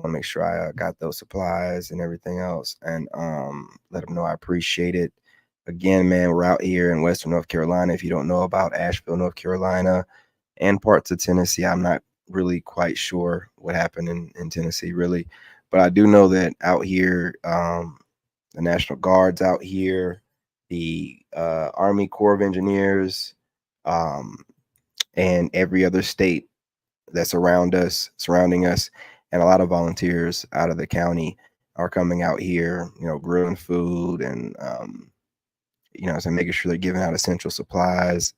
want to make sure I got those supplies and everything else, and let them know I appreciate it. Again, man, we're out here in Western North Carolina. If you don't know about Asheville, North Carolina, and parts of Tennessee, I'm not really quite sure what happened in Tennessee, really, but I do know that out here, the National Guard's out here, the Army Corps of Engineers, um, and every other state that's around us, surrounding us, and a lot of volunteers out of the county are coming out here, grilling food and, so making sure they're giving out essential supplies.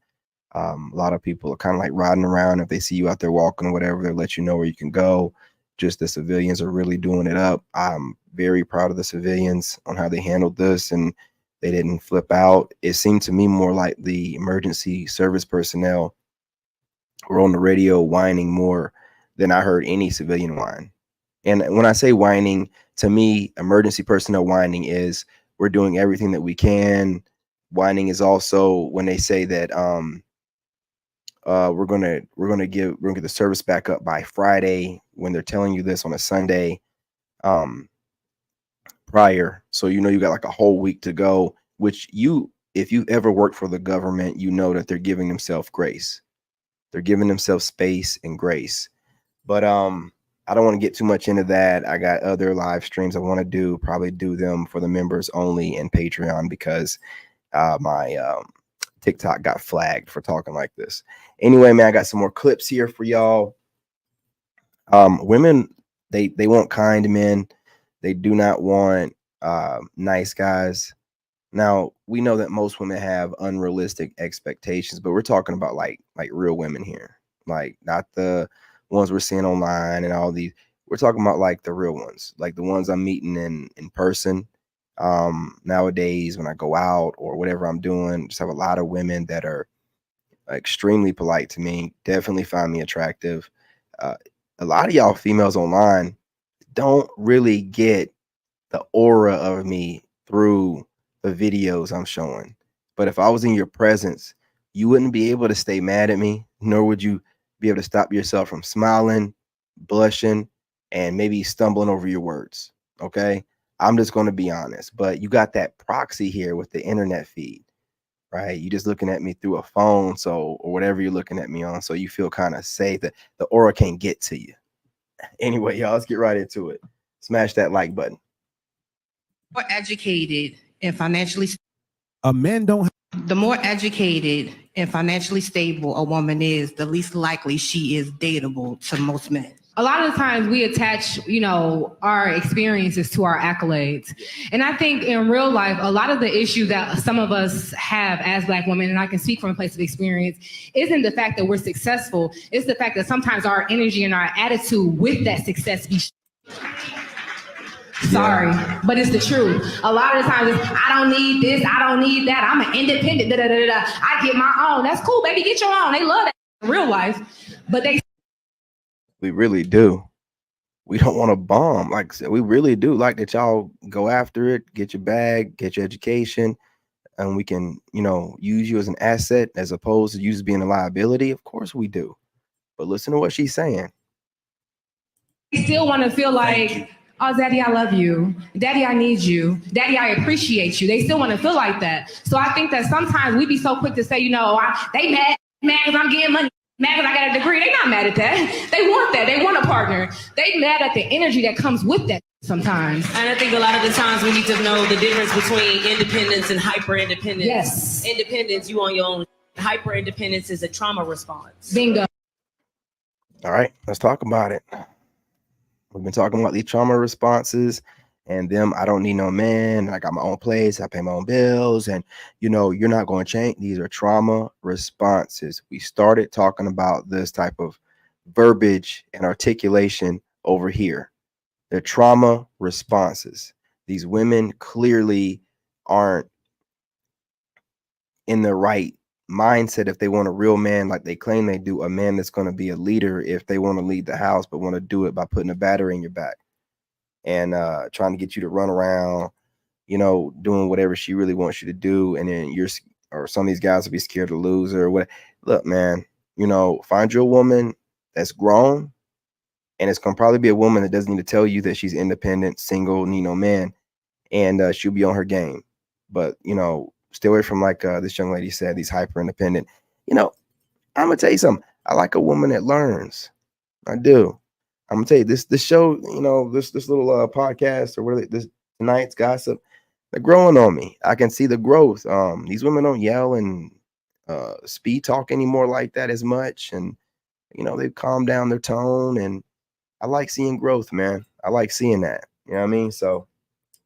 A lot of people are kind of like riding around. If they see you out there walking or whatever, they'll let you know where you can go. Just the civilians are really doing it up. I'm very proud of the civilians on how they handled this, and they didn't flip out. It seemed to me more like the emergency service personnel were on the radio whining more than I heard any civilian whine. And when I say whining, to me, emergency personnel whining is we're doing everything that we can. Whining is also when they say that we're gonna get the service back up by Friday, when they're telling you this on a Sunday um prior. So you got like a whole week to go, which if you ever worked for the government, you know that they're giving themselves grace. They're giving themselves space and grace. But I don't want to get too much into that. I got other live streams I want to do, probably do them for the members only in Patreon, because my TikTok got flagged for talking like this. Anyway, man, I got some more clips here for y'all. Women, they want kind men. They do not want nice guys. Now, we know that most women have unrealistic expectations, but we're talking about like real women here. Like, not the ones we're seeing online and all these. We're talking about like the real ones, like the ones I'm meeting in person. Nowadays, when I go out or whatever I'm doing, just have a lot of women that are extremely polite to me, definitely find me attractive. A lot of y'all females online don't really get the aura of me through the videos I'm showing. But if I was in your presence, you wouldn't be able to stay mad at me, nor would you be able to stop yourself from smiling, blushing, and maybe stumbling over your words. Okay. I'm just going to be honest, but you got that proxy here with the internet feed, right? You just looking at me through a phone, so, or whatever you're looking at me on, so you feel kind of safe that the aura can't get to you. Anyway, y'all, let's get right into it. Smash that like button. More educated and financially men don't the more educated and financially stable a woman is, the least likely she is dateable to most men. A lot of the times we attach, our experiences to our accolades. And I think in real life, a lot of the issue that some of us have as Black women, and I can speak from a place of experience, isn't the fact that we're successful. It's the fact that sometimes our energy and our attitude with that success be sorry, but it's the truth. A lot of the times it's, I don't need this, I don't need that, I'm an independent, da, da, da, da. I get my own. That's cool, baby, get your own. They love that in real life, but we really do. We don't want to bomb. Like I said, we really do like that y'all go after it, get your bag, get your education, and we can, use you as an asset as opposed to you being a liability. Of course we do. But listen to what she's saying. They still want to feel like, oh, Daddy, I love you. Daddy, I need you. Daddy, I appreciate you. They still want to feel like that. So I think that sometimes we be so quick to say, they mad because I'm getting money. Mad because I got a degree. They not mad at that. They want that. They want a partner. They mad at the energy that comes with that sometimes. And I think a lot of the times we need to know the difference between independence and hyper independence. Yes. Independence, you on your own. Hyper independence is a trauma response. Bingo. All right, let's talk about it. We've been talking about these trauma responses and them. I don't need no man. I got my own place. I pay my own bills. And, you're not going to change. These are trauma responses. We started talking about this type of verbiage and articulation over here. They're trauma responses. These women clearly aren't in the right mindset if they want a real man like they claim they do, a man that's going to be a leader if they want to lead the house, but want to do it by putting a battery in your back and trying to get you to run around, doing whatever she really wants you to do. And then or some of these guys will be scared to lose her or what. Look, man, find your woman that's grown And it's gonna probably be a woman that doesn't need to tell you that she's independent, single, need no man, and she'll be on her game. But stay away from, like this young lady said, these hyper independent. I'm gonna tell you something. I like a woman that learns. I do. I'm gonna tell you this show, this little podcast or whatever, this tonight's gossip, they're growing on me. I can see the growth. These women don't yell and speed talk anymore like that as much, and they've calmed down their tone, and I like seeing growth, man. I like seeing that. You know what I mean? So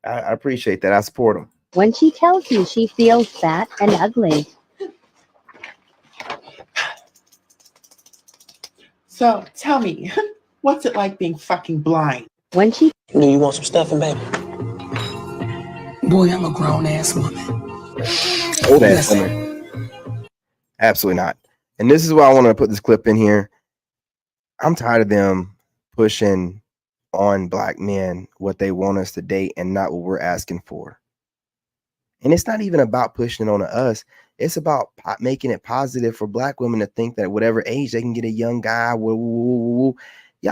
I appreciate that. I support them. When she tells you she feels fat and ugly. So tell me, what's it like being fucking blind? When she Do you want some stuffing, baby? Boy, I'm a grown ass woman. Old ass woman. Absolutely not. And this is why I want to put this clip in here. I'm tired of them pushing on Black men what they want us to date and not what we're asking for. And it's not even about pushing it on us. It's about making it positive for Black women to think that at whatever age they can get a young guy. Y'all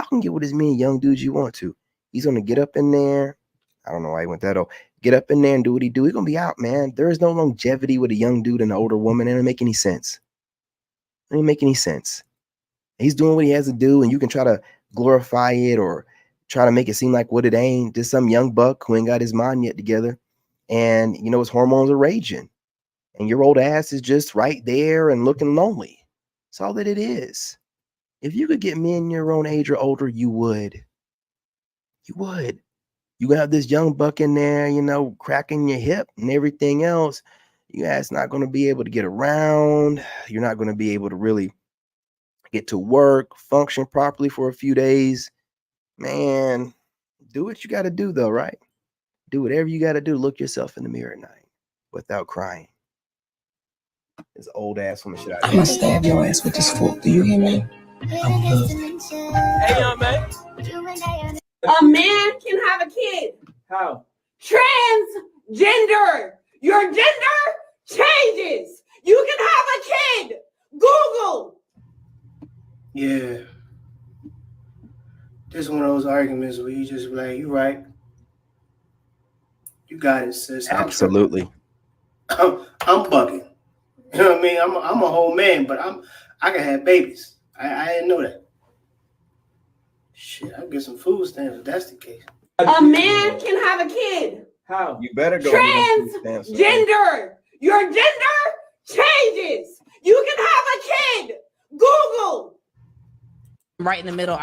can get with as many young dudes you want to. He's going to get up in there. I don't know why he went that old. Get up in there and do what he do. He's going to be out, man. There is no longevity with a young dude and an older woman. It doesn't make any sense. It doesn't make any sense. He's doing what he has to do, and you can try to glorify it or try to make it seem like what it ain't. Just some young buck who ain't got his mind yet together. And, his hormones are raging. And your old ass is just right there and looking lonely. That's all that it is. If you could get men your own age or older, you would. You would. You have this young buck in there, cracking your hip and everything else. You guys not going to be able to get around. You're not going to be able to really get to work, function properly for a few days. Man, do what you got to do, though, right? Do whatever you got to do. Look yourself in the mirror at night without crying. This old ass woman shit out I'm gonna stab your ass with this fork. Do you hear me? I'm love. Hey, young man. A man can have a kid. How? Transgender. Your gender changes. You can have a kid. Google. Yeah. This is one of those arguments where you just be like, you're right. You got it, sis. Absolutely. I'm bugging. You know what I mean? I'm a whole man, but I can have babies. I didn't know that. Shit, I'll get some food stamps if that's the case. A man can have a kid. How? You better go. Transgender. Your gender changes. You can have a kid. Google. Right in the middle.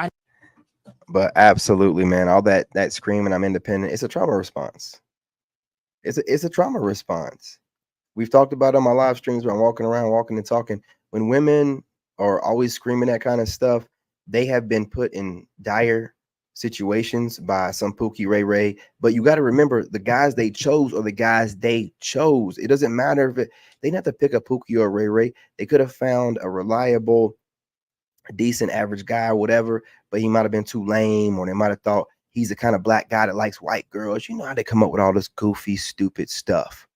But absolutely, man, all that screaming, I'm independent, it's a trauma response. It's a trauma response. We've talked about it on my live streams where I'm walking around, walking and talking. When women are always screaming that kind of stuff, they have been put in dire situations by some Pookie Ray Ray. But you got to remember, the guys they chose are the guys they chose. It doesn't matter if they didn't have to pick a Pookie or a Ray Ray. They could have found a reliable, decent, average guy or whatever, but he might have been too lame, or they might have thought he's the kind of Black guy that likes white girls. You know how they come up with all this goofy, stupid stuff.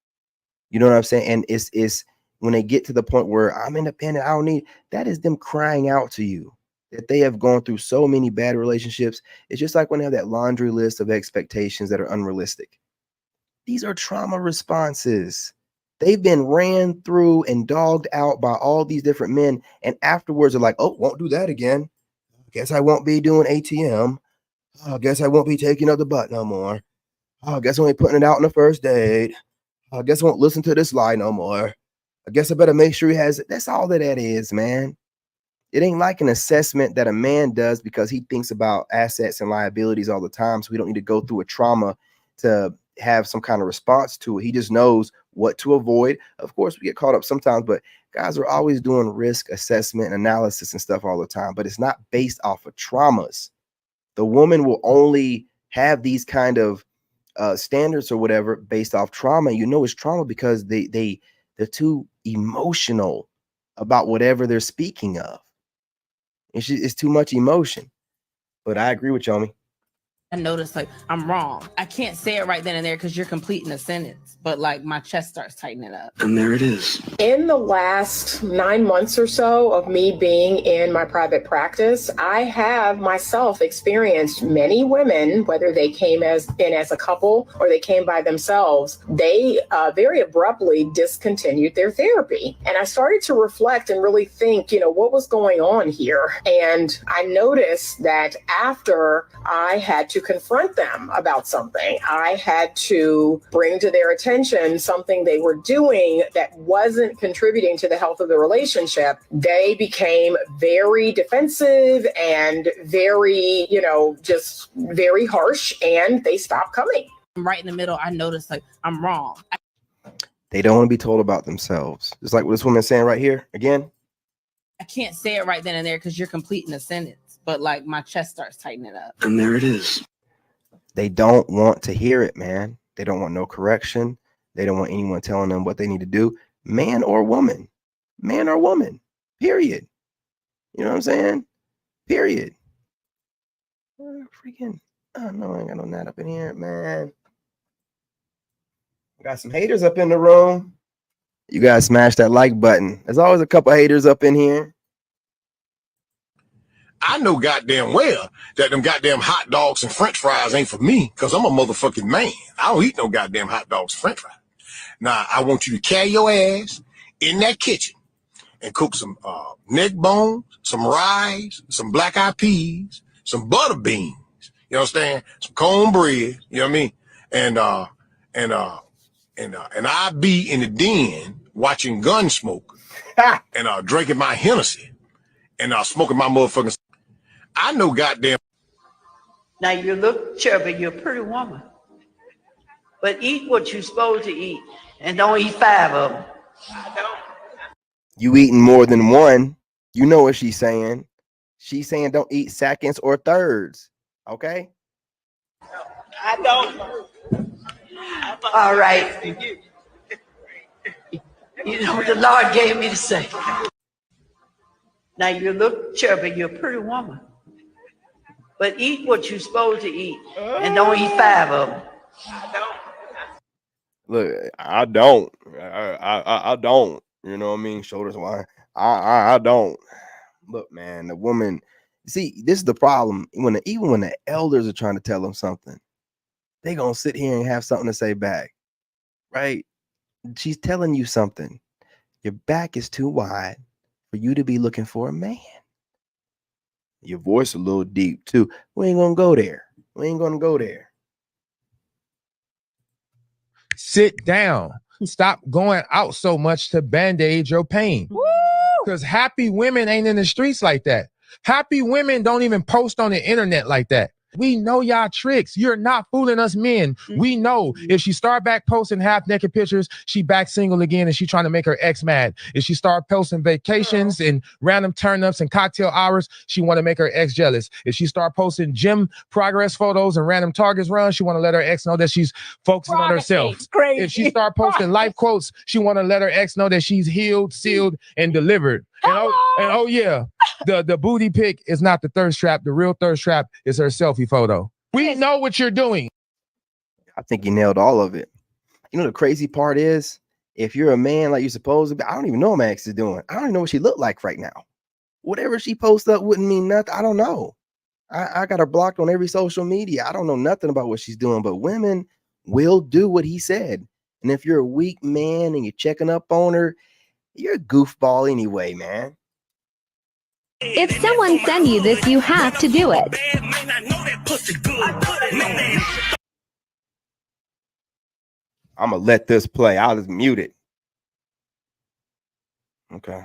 You know what I'm saying? And it's when they get to the point where I'm independent, I don't need, that is them crying out to you that they have gone through so many bad relationships. It's just like when they have that laundry list of expectations that are unrealistic. These are trauma responses. They've been ran through and dogged out by all these different men. And afterwards they're like, oh, won't do that again. Guess I won't be doing ATM. I guess I won't be taking up the butt no more. I guess I won't be putting it out on the first date. I guess I won't listen to this lie no more. I guess I better make sure he has it. That's all that is, man. It ain't like an assessment that a man does because he thinks about assets and liabilities all the time. So we don't need to go through a trauma to have some kind of response to it. He just knows what to avoid. Of course, we get caught up sometimes, but guys are always doing risk assessment and analysis and stuff all the time, but it's not based off of traumas. The woman will only have these kind of standards or whatever based off trauma. You know it's trauma because they're too emotional about whatever they're speaking of. It's too much emotion. But I agree with Yomi. I noticed like I'm wrong. I can't say it right then and there because you're completing a sentence, but like my chest starts tightening up. And there it is. In the last 9 months or so of me being in my private practice, I have myself experienced many women, whether they came in as a couple or they came by themselves, they very abruptly discontinued their therapy. And I started to reflect and really think, what was going on here? And I noticed that after I had to confront them about something, I had to bring to their attention something they were doing that wasn't contributing to the health of the relationship, they became very defensive and very, just very harsh, and they stopped coming. Right in the middle, I noticed like I'm wrong. They don't want to be told about themselves. Just like what this woman's saying right here. Again, I can't say it right then and there because you're completing a sentence, but like my chest starts tightening up. And there it is. they don't want to hear it, man. They don't want no correction. They don't want anyone telling them what they need to do, man or woman, period. You know what I'm saying? Period. Freaking, oh no, I ain't got no gnat up in here, man. Got some haters up in the room. You guys smash that like button. There's always a couple haters up in here. I know goddamn well that them goddamn hot dogs and french fries ain't for me because I'm a motherfucking man. I don't eat no goddamn hot dogs and french fries. Now, I want you to carry your ass in that kitchen and cook some neck bones, some rice, some black eyed peas, some butter beans, you understand? Some cornbread, you know what I mean? And I be in the den watching Gunsmoke and drinking my Hennessy and smoking my motherfucking. I know goddamn. Now you look chubby, you're a pretty woman. But eat what you're supposed to eat and don't eat 5 of them. I don't. You eating more than one. You know what she's saying. She's saying don't eat seconds or thirds. Okay? I don't. All right. You know what the Lord gave me to say. Now you look chubby, you're a pretty woman. But eat what you're supposed to eat and don't eat 5 of them. I don't. Look, I don't. I don't. You know what I mean? Shoulders wide. I don't. Look, man, the woman. See, this is the problem. Even when the elders are trying to tell them something, they gonna sit here and have something to say back, right? She's telling you something. Your back is too wide for you to be looking for a man. Your voice a little deep too. We ain't gonna go there. We ain't gonna go there. Sit down. Stop going out so much to band-aid your pain. Because happy women ain't in the streets like that. Happy women don't even post on the internet like that. We know y'all tricks. You're not fooling us men. We know if she start back posting half-naked pictures, she back single again and she trying to make her ex mad. If she start posting vacations and random turn-ups and cocktail hours, she want to make her ex jealous. If she start posting gym progress photos and random targets runs, she want to let her ex know that she's focusing on herself. If she start posting life quotes, she want to let her ex know that she's healed, sealed, and delivered. And oh yeah, the booty pic is not the thirst trap. The real thirst trap is her selfie photo. We know what you're doing. I think you nailed all of it. You know, the crazy part is, if you're a man like you're supposed to be, I don't even know what my ex is doing. I don't even know what she looked like right now. Whatever she posts up wouldn't mean nothing. I don't know. I got her blocked on every social media. I don't know nothing about what she's doing, but women will do what he said. And if you're a weak man and you're checking up on her, you're a goofball anyway, man. If someone sends you this, you have to do it. I'm going to let this play. I'll just mute it. Okay.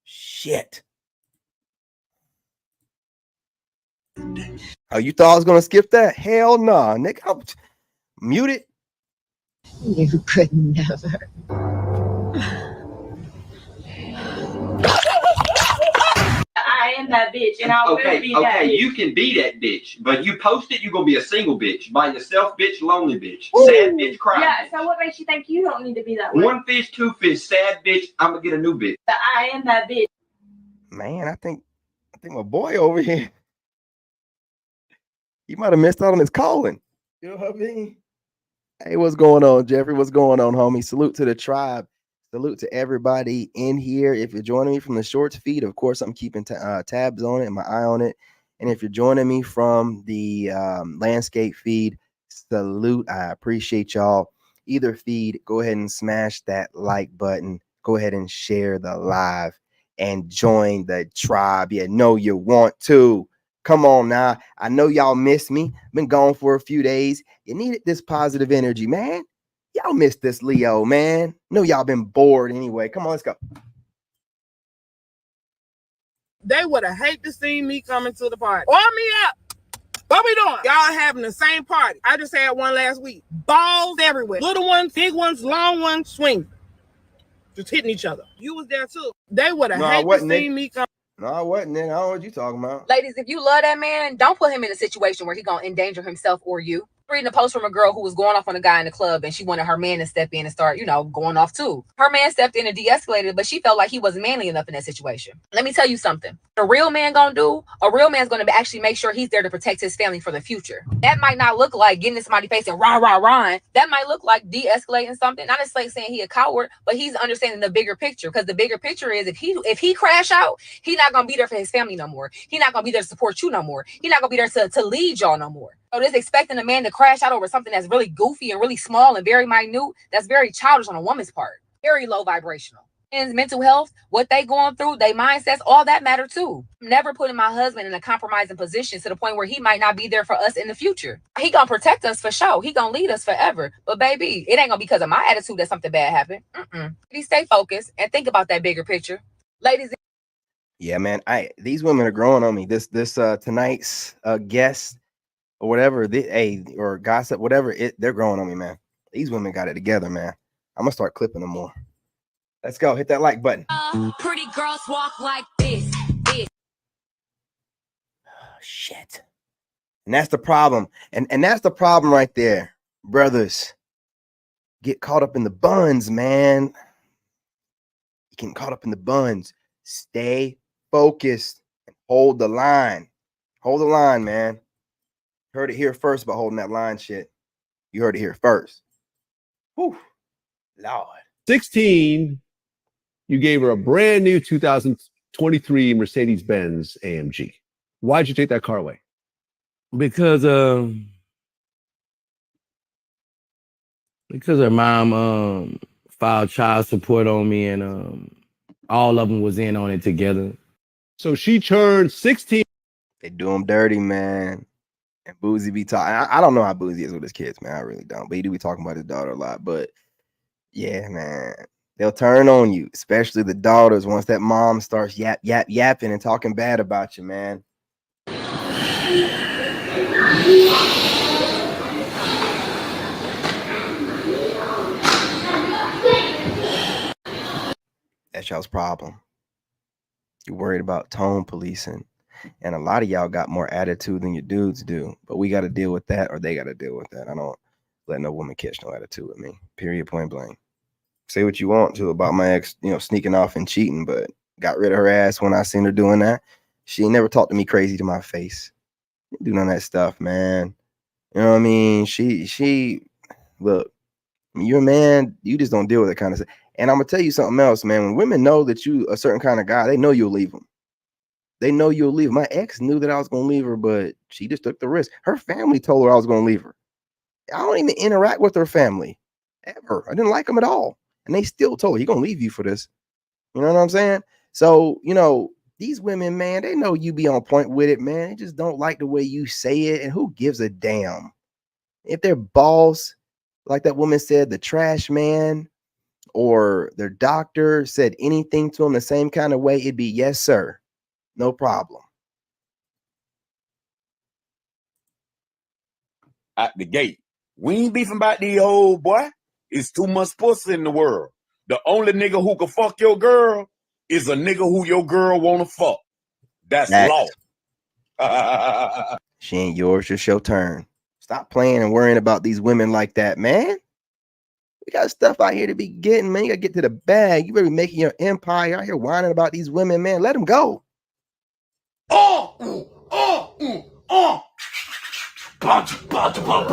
Shit. Oh, you thought I was going to skip that? Hell no, nah, nigga. I'll mute it. You could never. I am that bitch, and I will be that. Okay, you can be that bitch, but you post it, you're gonna be a single bitch, by yourself, bitch, lonely bitch, sad bitch, crying. Yeah, bitch. so what makes you think you don't need to be that way? One fish, two fish, sad bitch, I'm gonna get a new bitch. I am that bitch. Man, I think my boy over here. You might have missed out on his calling. You know what I mean? Hey, what's going on, Jeffrey? What's going on, homie? Salute to the tribe. Salute to everybody in here. If you're joining me from the shorts feed, of course, I'm keeping tabs on it and my eye on it. And if you're joining me from the landscape feed, salute. I appreciate y'all. Either feed, go ahead and smash that like button. Go ahead and share the live and join the tribe. You know you want to. Come on now. I know y'all miss me. Been gone for a few days. You needed this positive energy, man. Y'all missed this Leo, man. Know y'all been bored anyway. Come on, let's go. They would have hated to see me coming to the party. Or me up. What we doing? Y'all having the same party. I just had one last week. Balls everywhere. Little ones, big ones, long ones, swing. Just hitting each other. You was there too. They would have hated to see me come. No, I wasn't, nigga. I don't know what you talking about. Ladies, if you love that man, don't put him in a situation where he gonna endanger himself or you. Reading a post from a girl who was going off on a guy in the club and she wanted her man to step in and start, going off too. Her man stepped in and de-escalated, but she felt like he wasn't manly enough in that situation. Let me tell you something. A real man gonna do, a real man's gonna actually make sure he's there to protect his family for the future. That might not look like getting in somebody's face and rah. That might look like de-escalating something. Not necessarily saying he a coward, but he's understanding the bigger picture. Because the bigger picture is if he crash out, he's not gonna be there for his family no more. He's not gonna be there to support you no more. He's not gonna be there to lead y'all no more. So this expecting a man to crash out over something that's really goofy and really small and very minute, that's very childish on a woman's part. Very low vibrational. And mental health, what they going through, their mindsets, all that matter too. Never putting my husband in a compromising position to the point where he might not be there for us in the future. He gonna protect us for sure. He gonna lead us forever. But baby, it ain't gonna be because of my attitude that something bad happened. Please stay focused and think about that bigger picture. Ladies. Yeah, man. These women are growing on me. This tonight's guest or whatever, or gossip, whatever, they're growing on me, man. These women got it together, man. I'm gonna start clipping them more. Let's go. Hit that like button. Pretty girls walk like this. Shit. And that's the problem. And that's the problem right there. Brothers, get caught up in the buns, man. You get caught up in the buns. Stay focused and hold the line. Hold the line, man. Heard it here first about holding that line shit. You heard it here first. Whew. Lord. 16, you gave her a brand new 2023 Mercedes-Benz AMG. Why'd you take that car away? Because her mom filed child support on me, and all of them was in on it together. So she turned 16. They do him dirty, man. And Boozy be talking. I don't know how Boozy is with his kids, man. I really don't. But he do be talking about his daughter a lot. But yeah, man. They'll turn on you, especially the daughters, once that mom starts yapping and talking bad about you, man. That's y'all's problem. You're worried about tone policing. And a lot of y'all got more attitude than your dudes do. But we got to deal with that, or they got to deal with that. I don't let no woman catch no attitude with me. Period, point blank. Say what you want to about my ex, sneaking off and cheating, but got rid of her ass when I seen her doing that. She ain't never talked to me crazy to my face. Do none of that stuff, man. You know what I mean? She look, you're a man, you just don't deal with that kind of stuff. And I'm gonna tell you something else, man. When women know that you a certain kind of guy, they know you'll leave them. They know you'll leave. My ex knew that I was gonna leave her, but she just took the risk. Her family told her I was gonna leave her. I don't even interact with her family ever. I didn't like them at all. And they still told her, "You're gonna leave you for this." You know what I'm saying? So, these women, man, they know you be on point with it, man. They just don't like the way you say it. And who gives a damn? If their boss, like that woman said, the trash man, or their doctor said anything to them the same kind of way, it'd be, yes, sir. No problem. At the gate. We ain't beefing about the old boy. It's too much pussy in the world. The only nigga who can fuck your girl is a nigga who your girl wanna fuck. That's law. She ain't yours, just your turn. Stop playing and worrying about these women like that, man. We got stuff out here to be getting, man. You gotta get to the bag. You better be making your empire out here whining about these women, man. Let them go. The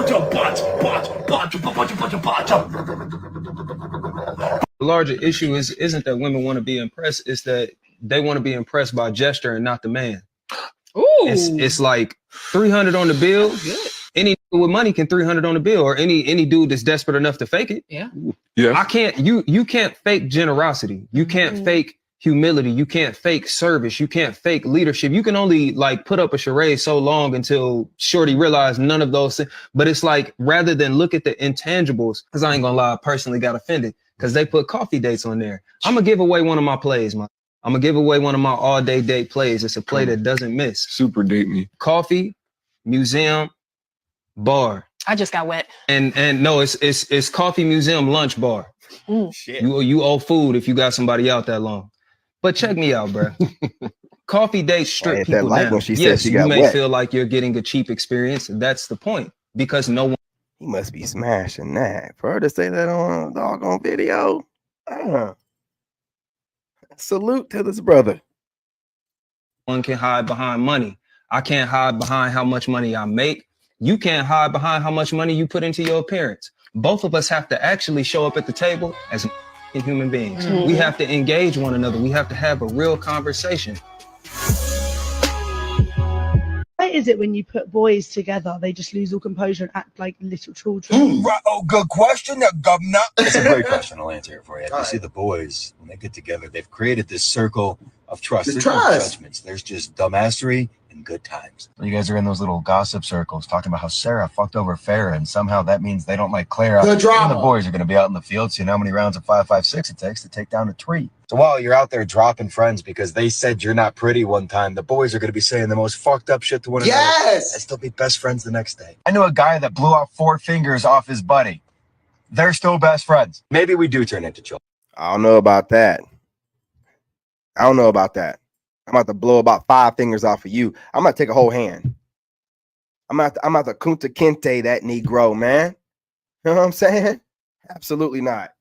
larger issue isn't that women want to be impressed, it's that they want to be impressed by gesture and not the man. Ooh. It's like 300 on the bill. Any with money can 300 on the bill, or any dude that's desperate enough to fake it. Yeah. Yeah. I can't. You can't fake generosity. You can't fake humility. You can't fake service. You can't fake leadership. You can only like put up a charade so long until Shorty realized none of those things. But it's like, rather than look at the intangibles, because I ain't gonna lie, I personally got offended because they put coffee dates on there. I'm gonna give away one of my plays, I'm gonna give away one of my all-day date plays. It's a play that doesn't miss. Super date me. Coffee, museum, bar. I just got wet. And no, it's coffee, museum, lunch, bar. Shit. You owe food if you got somebody out that long. But check me out, bro. Coffee dates strip Ain't that people like down. when she said Yes, she you got may wet? feel like you're getting a cheap experience. That's the point, because no one. He must be smashing that. For her to say that on a doggone video. Salute to this brother. One can hide behind money. I can't hide behind how much money I make. You can't hide behind how much money you put into your appearance. Both of us have to actually show up at the table as human beings. Mhm. We have to engage one another. We have to have a real conversation. Why is it when you put boys together, they just lose all composure and act like little children? Right. Oh, good question, Governor. It's a great question. I'll answer it for you. You see, the boys, when they get together, they've created this circle of trust. The There's trust. no judgments. There's just dumbassery and good times. You guys are in those little gossip circles talking about how Sarah fucked over Farrah, and somehow that means they don't like Clara. The drama. And the boys are going to be out in the field, seeing how many rounds of 5.56 it takes to take down a tree. So while you're out there dropping friends because they said you're not pretty one time, the boys are going to be saying the most fucked up shit to one another. Yes. And still be best friends the next day. I knew a guy that blew off 4 fingers off his buddy. They're still best friends. Maybe we do turn into children. I don't know about that. I'm about to blow about 5 fingers off of you. I'm about to take a whole hand. I'm about to Kunta Kinte that Negro, man. You know what I'm saying? Absolutely not.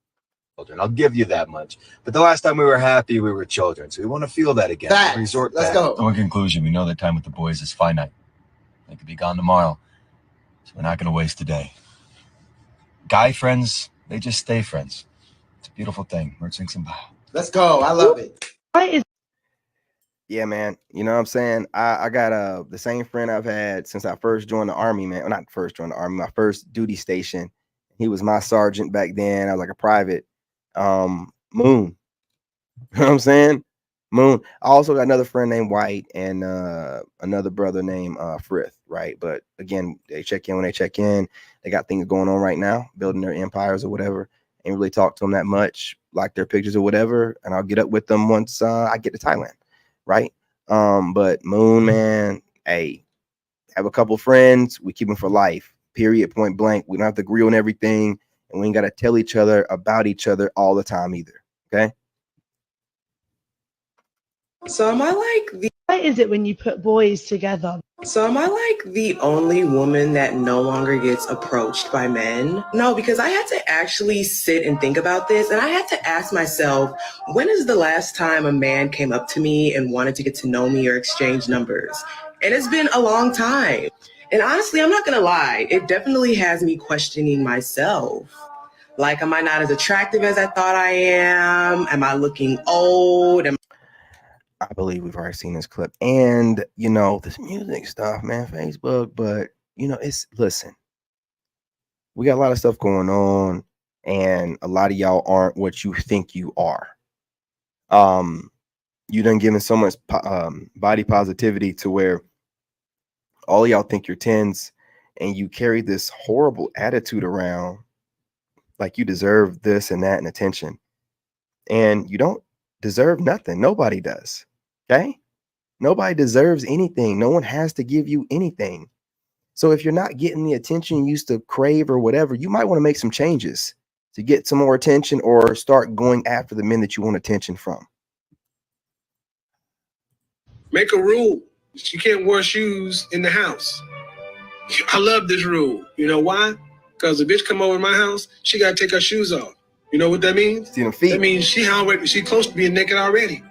I'll give you that much. But the last time we were happy, we were children. So we want to feel that again. Facts. Resort Let's back. go. So in conclusion, we know that time with the boys is finite. They could be gone tomorrow. So we're not going to waste a day. Guy friends, they just stay friends. It's a beautiful thing. Let's go. I love it. Why is Yeah, man. You know what I'm saying? I got the same friend I've had since I first joined the army, man. Well, not first joined the army, my first duty station. He was my sergeant back then. I was like a private. Moon. You know what I'm saying? Moon. I also got another friend named White and another brother named Frith, right? But again, they check in when they check in. They got things going on right now, building their empires or whatever. Ain't really talk to them that much, like their pictures or whatever. And I'll get up with them once I get to Thailand, right? But Moon, man, hey, have a couple friends. We keep them for life, period, point blank. We don't have to agree on everything. And we ain't got to tell each other about each other all the time either, okay? So am I like the why is it when you put boys together? So am I like the only woman that no longer gets approached by men? No, because I had to actually sit and think about this, and I had to ask myself, when is the last time a man came up to me and wanted to get to know me or exchange numbers? And it's been a long time. And honestly, I'm not gonna lie, it definitely has me questioning myself. Like, am I not as attractive as I thought I am? Am I looking old? I believe we've already seen this clip. And, you know, this music stuff, man, Facebook, but, you know, listen, we got a lot of stuff going on, and a lot of y'all aren't what you think you are. You done given so much body positivity to where all y'all think you're 10s, and you carry this horrible attitude around like you deserve this and that and attention. And you don't deserve nothing. Nobody does. Okay? Nobody deserves anything. No one has to give you anything. So if you're not getting the attention you used to crave or whatever, you might want to make some changes to get some more attention, or start going after the men that you want attention from. Make a rule. You can't wear shoes in the house. I love this rule. You know why? Because a bitch come over to my house, she got to take her shoes off. You know what that means? See them feet. That means she close to being naked already.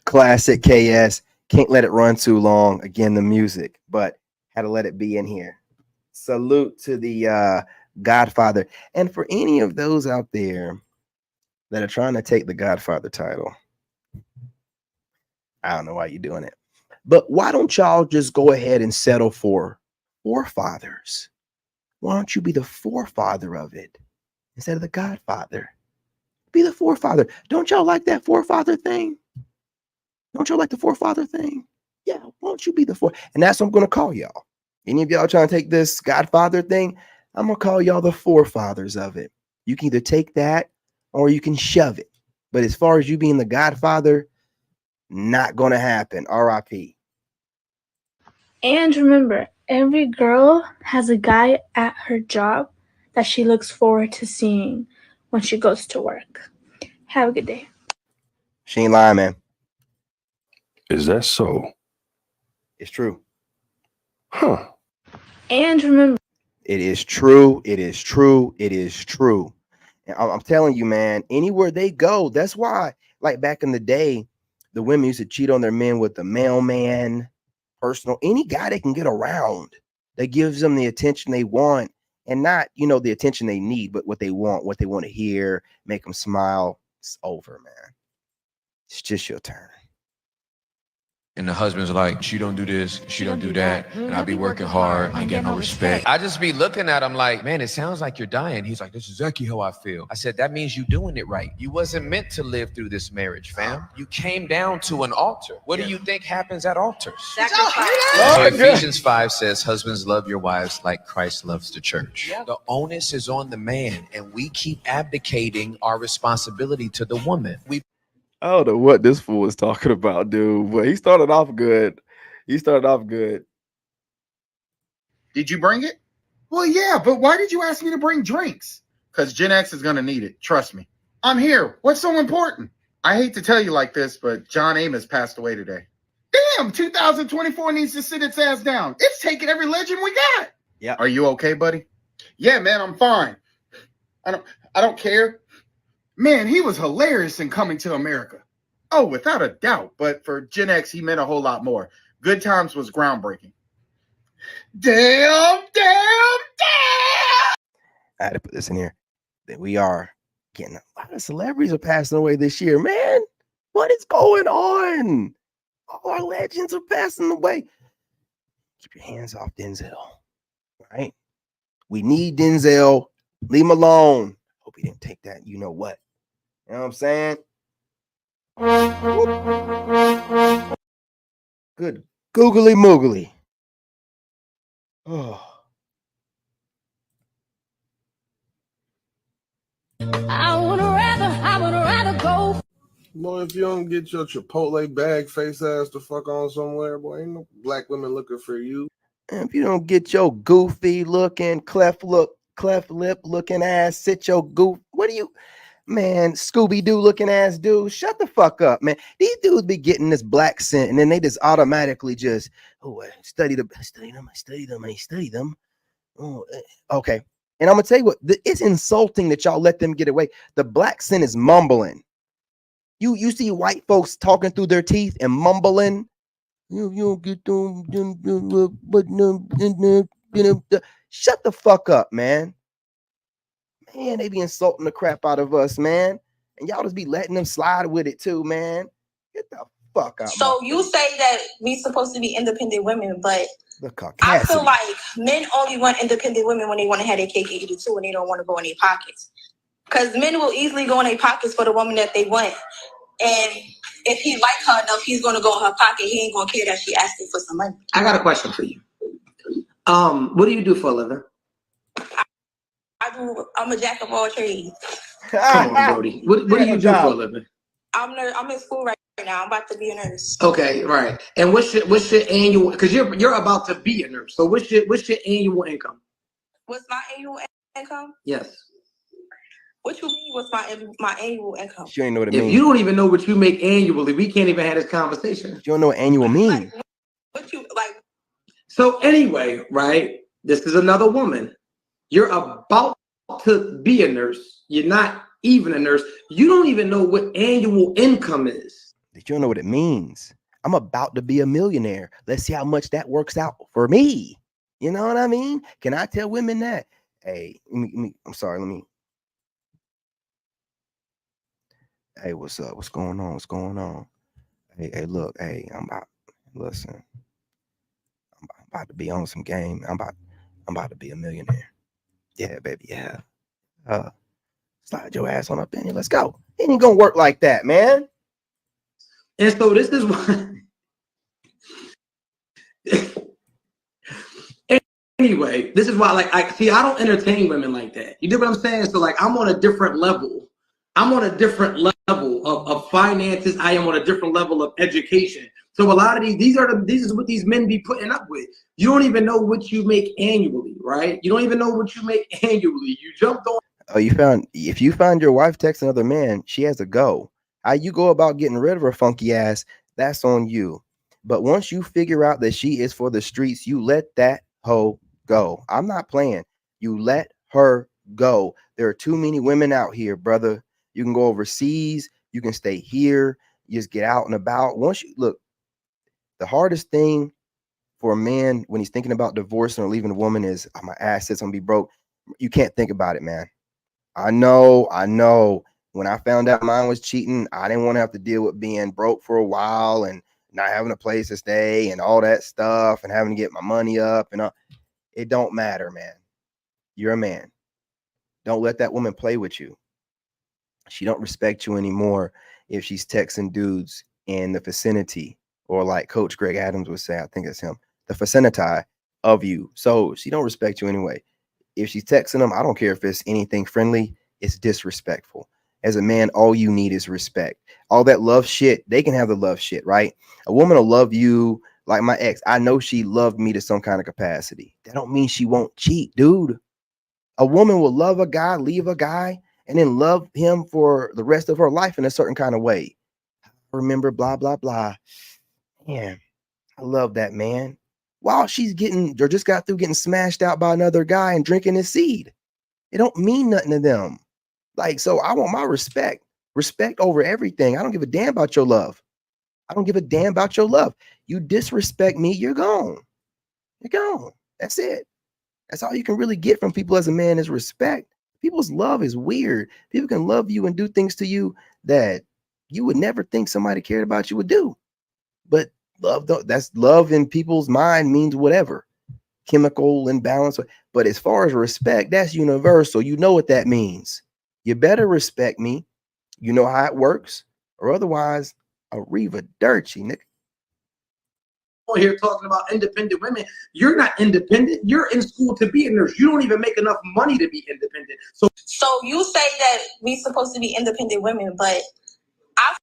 Classic KS. Can't let it run too long. Again, the music, but had to let it be in here. Salute to the Godfather. And for any of those out there that are trying to take the Godfather title, I don't know why you're doing it, but why don't y'all just go ahead and settle for forefathers? Why don't you be the forefather of it instead of the Godfather? Be the forefather. Don't y'all like that forefather thing? Don't y'all like the forefather thing? Yeah, why don't you be the And that's what I'm going to call y'all. Any of y'all trying to take this Godfather thing, I'm going to call y'all the forefathers of it. You can either take that or you can shove it. But as far as you being the Godfather, not going to happen. R.I.P. And remember, every girl has a guy at her job that she looks forward to seeing when she goes to work. Have a good day. She ain't lying, man. Is that so? It's true. Huh. And remember, it is true. It is true. It is true. And I'm telling you, man, anywhere they go, that's why, like back in the day, the women used to cheat on their men with the mailman, personal, any guy they can get around that gives them the attention they want, and not, the attention they need, but what they want to hear, make them smile. It's over, man. It's just your turn. And the husband's like, she don't do this, she don't do that, and I be working hard, I ain't get no respect. I just be looking at him like, man, it sounds like you're dying. He's like, this is exactly how I feel. I said, that means you doing it right. You wasn't meant to live through this marriage, fam. You came down to an altar. What do you think happens at altars? So Ephesians 5 says, husbands, love your wives like Christ loves the church. The onus is on the man, and we keep abdicating our responsibility to the woman. I don't know what this fool was talking about, dude, but he started off good. Did you bring it? Well, yeah, but why did you ask me to bring drinks? Because Gen X is going to need it. Trust me. I'm here. What's so important? I hate to tell you like this, but John Amos passed away today. Damn, 2024 needs to sit its ass down. It's taking every legend we got. Yeah. Are you okay, buddy? Yeah, man, I'm fine. I don't care. Man, he was hilarious in Coming to America. Oh, without a doubt. But for Gen X, he meant a whole lot more. Good Times was groundbreaking. Damn. I had to put this in here. That we are getting a lot of celebrities are passing away this year, man. What is going on? All our legends are passing away. Keep your hands off Denzel. Right? We need Denzel. Leave him alone. Hope he didn't take that. You know what? You know what I'm saying? Good googly moogly. Oh. I would rather go. Boy, if you don't get your Chipotle bag face ass the fuck on somewhere, boy, ain't no black women looking for you. And if you don't get your goofy looking, cleft lip looking ass, sit your goof. What do you, man, Scooby-Doo looking ass dude? Shut the fuck up, man. These dudes be getting this black scent and then they just automatically just, I study them. Oh, okay. And I'm gonna tell you what, it's insulting that y'all let them get away. The black scent is mumbling. You see white folks talking through their teeth and mumbling. You don't get them, shut the fuck up, man. Man, they be insulting the crap out of us, man. And y'all just be letting them slide with it too, man. Get the fuck out. So you say that we supposed to be independent women, but the I feel like men only want independent women when they want to have their cake and eat it too, and they don't want to go in their pockets. Because men will easily go in their pockets for the woman that they want. And if he like her enough, he's going to go in her pocket. He ain't going to care that she asking for some money. I got a question for you. What do you do for a living? I'm a jack of all trades. Come on, Brody. What do you do for a living? I'm in school right now. I'm about to be a nurse. Okay, right. And what's your annual? Because you're about to be a nurse. So what's your annual income? What's my annual income? Yes. What you mean? What's my annual income? You ain't know what it means. If you don't even know what you make annually, we can't even have this conversation. You don't know what annual means. What you like? So anyway, right? This is another woman. You're about to be a nurse. You're not even a nurse. You don't even know what annual income is. You don't know what it means. I'm about to be a millionaire. Let's see how much that works out for me. You You know what I mean? Can I tell women that? Hey, I'm sorry. Hey, what's up? What's going on? What's going on? Hey, look. Hey, listen. I'm about to be on some game. I'm about to be a millionaire. Yeah, baby. Yeah. Slide your ass on up in here. Let's go. It ain't gonna work like that, man. And so this is why. Anyway, this is why, like, I don't entertain women like that. You get what I'm saying? So, like, I'm on a different level. I'm on a different level of finances. I am on a different level of education. So a lot of these is what these men be putting up with. You don't even know what you make annually, right? You don't even know what you make annually. You jumped on. Oh, if you find your wife texting another man, she has to go. How you go about getting rid of her funky ass, that's on you. But once you figure out that she is for the streets, you let that hoe go. I'm not playing. You let her go. There are too many women out here, brother. You can go overseas. You can stay here. You just get out and about. Once you look, the hardest thing for a man when he's thinking about divorcing or leaving a woman is, oh, my assets gonna be broke. You can't think about it, man. I know. When I found out mine was cheating, I didn't want to have to deal with being broke for a while and not having a place to stay and all that stuff and having to get my money up and it don't matter, man. You're a man. Don't let that woman play with you. She don't respect you anymore if she's texting dudes in the vicinity, or like Coach Greg Adams would say, I think it's him, the vicinity of you. So she don't respect you anyway. If she's texting them, I don't care if it's anything friendly, it's disrespectful. As a man, all you need is respect. All that love shit, they can have the love shit, right? A woman will love you like my ex. I know she loved me to some kind of capacity. That don't mean she won't cheat, dude. A woman will love a guy, leave a guy, and then love him for the rest of her life in a certain kind of way. Remember, blah, blah, blah. Man, I love that, man. While she's getting, or just got through getting smashed out by another guy and drinking his seed. It don't mean nothing to them. Like, so I want my respect over everything. I don't give a damn about your love. I don't give a damn about your love. You disrespect me, you're gone. You're gone. That's it. That's all you can really get from people as a man is respect. People's love is weird. People can love you and do things to you that you would never think somebody cared about you would do. But that's love in people's mind means whatever. Chemical imbalance. But as far as respect, that's universal. You know what that means. You better respect me. You know how it works. Or otherwise, arrivederci, nigga. Here talking about independent women. You're not independent. You're in school to be a nurse. You don't even make enough money to be independent. So you say that we supposed to be independent women, but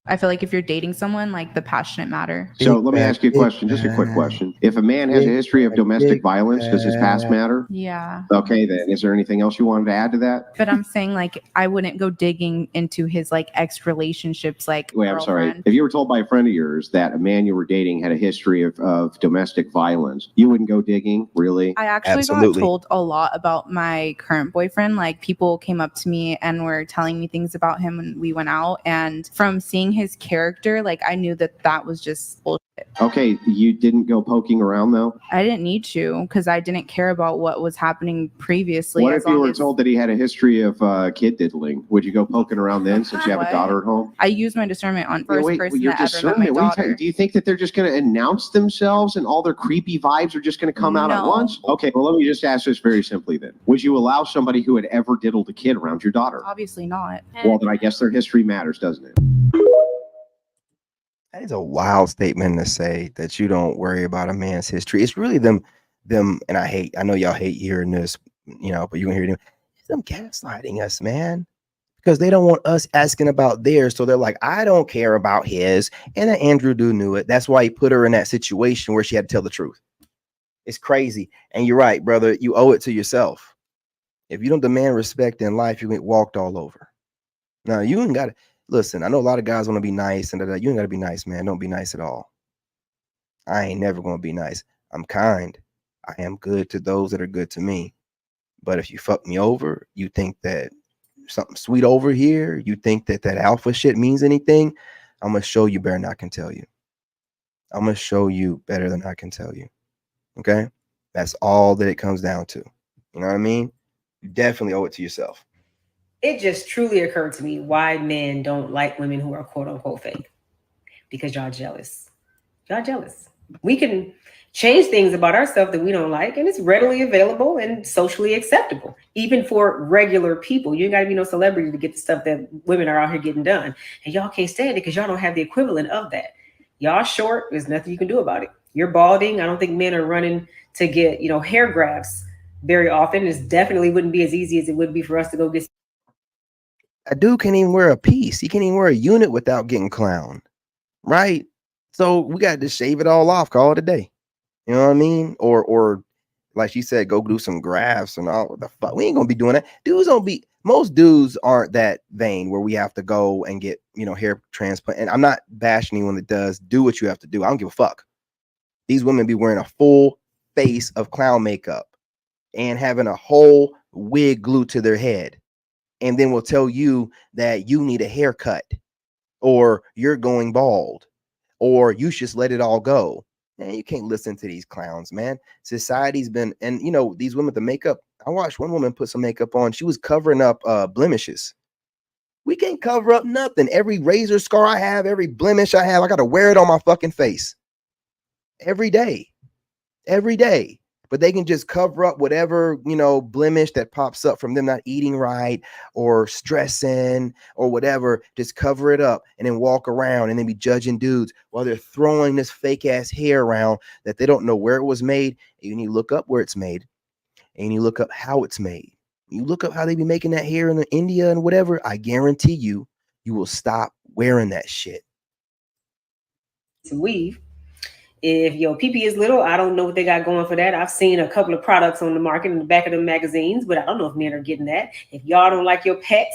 I feel like if you're dating someone, like the passionate matter. So let me ask you a question, just a quick question. If a man has a history of domestic violence, does his past matter? Yeah. Okay, then is there anything else you wanted to add to that? But I'm saying like I wouldn't go digging into his like ex relationships. Like, Wait, I'm sorry. If you were told by a friend of yours that a man you were dating had a history of domestic violence, you wouldn't go digging, really? I actually got told a lot about my current boyfriend. Like people came up to me and were telling me things about him when we went out. And from seeing his character, like I knew that was just bullshit. Okay, you didn't go poking around though? I didn't need to because I didn't care about what was happening previously. What if you were told that he had a history of kid diddling? Would you go poking around then since you have a daughter at home? I use my discernment on first person your that ever met my discernment? What are you daughter. talking- do you think that they're just going to announce themselves and all their creepy vibes are just going to come out at No. once? Okay, well, let me just ask this very simply then. Would you allow somebody who had ever diddled a kid around your daughter? Obviously not. Well, then I guess their history matters, doesn't it? That is a wild statement to say that you don't worry about a man's history. It's really them, and I know y'all hate hearing this, but you can hear them. It's them gaslighting us, man. Because they don't want us asking about theirs. So they're like, I don't care about his. And then Andrew Dew knew it. That's why he put her in that situation where she had to tell the truth. It's crazy. And you're right, brother. You owe it to yourself. If you don't demand respect in life, you get walked all over. Now, you ain't got to. Listen, I know a lot of guys want to be nice, and you ain't got to be nice, man. Don't be nice at all. I ain't never going to be nice. I'm kind. I am good to those that are good to me. But if you fuck me over, you think that something sweet over here, you think that alpha shit means anything, I'm going to show you better than I can tell you. I'm going to show you better than I can tell you. Okay? That's all that it comes down to. You know what I mean? You definitely owe it to yourself. It just truly occurred to me why men don't like women who are quote unquote fake. Because y'all jealous. Y'all jealous. We can change things about ourselves that we don't like, and it's readily available and socially acceptable, even for regular people. You ain't got to be no celebrity to get the stuff that women are out here getting done. And y'all can't stand it because y'all don't have the equivalent of that. Y'all short, there's nothing you can do about it. You're balding. I don't think men are running to get, hair grafts very often. It definitely wouldn't be as easy as it would be for us to go get. A dude can't even wear a piece. He can't even wear a unit without getting clowned. Right? So we got to shave it all off, call it a day. You know what I mean? Or like she said, go do some grafts and all the fuck. We ain't gonna be doing that. Most dudes aren't that vain where we have to go and get, hair transplant. And I'm not bashing anyone that does. Do what you have to do. I don't give a fuck. These women be wearing a full face of clown makeup and having a whole wig glued to their head. And then will tell you that you need a haircut or you're going bald or you should just let it all go. Man, you can't listen to these clowns, man. Society's been, and these women with the makeup. I watched one woman put some makeup on. She was covering up blemishes. We can't cover up nothing. Every razor scar I have, every blemish I have, I got to wear it on my fucking face every day. But they can just cover up whatever, blemish that pops up from them not eating right or stressing or whatever. Just cover it up and then walk around and then be judging dudes while they're throwing this fake ass hair around that they don't know where it was made. And you look up where it's made and you look up how it's made. You look up how they be making that hair in India and whatever. I guarantee you will stop wearing that shit. Some weave. If your PP is little, I don't know what they got going for that. I've seen a couple of products on the market in the back of the magazines, but I don't know if men are getting that. If y'all don't like your pecs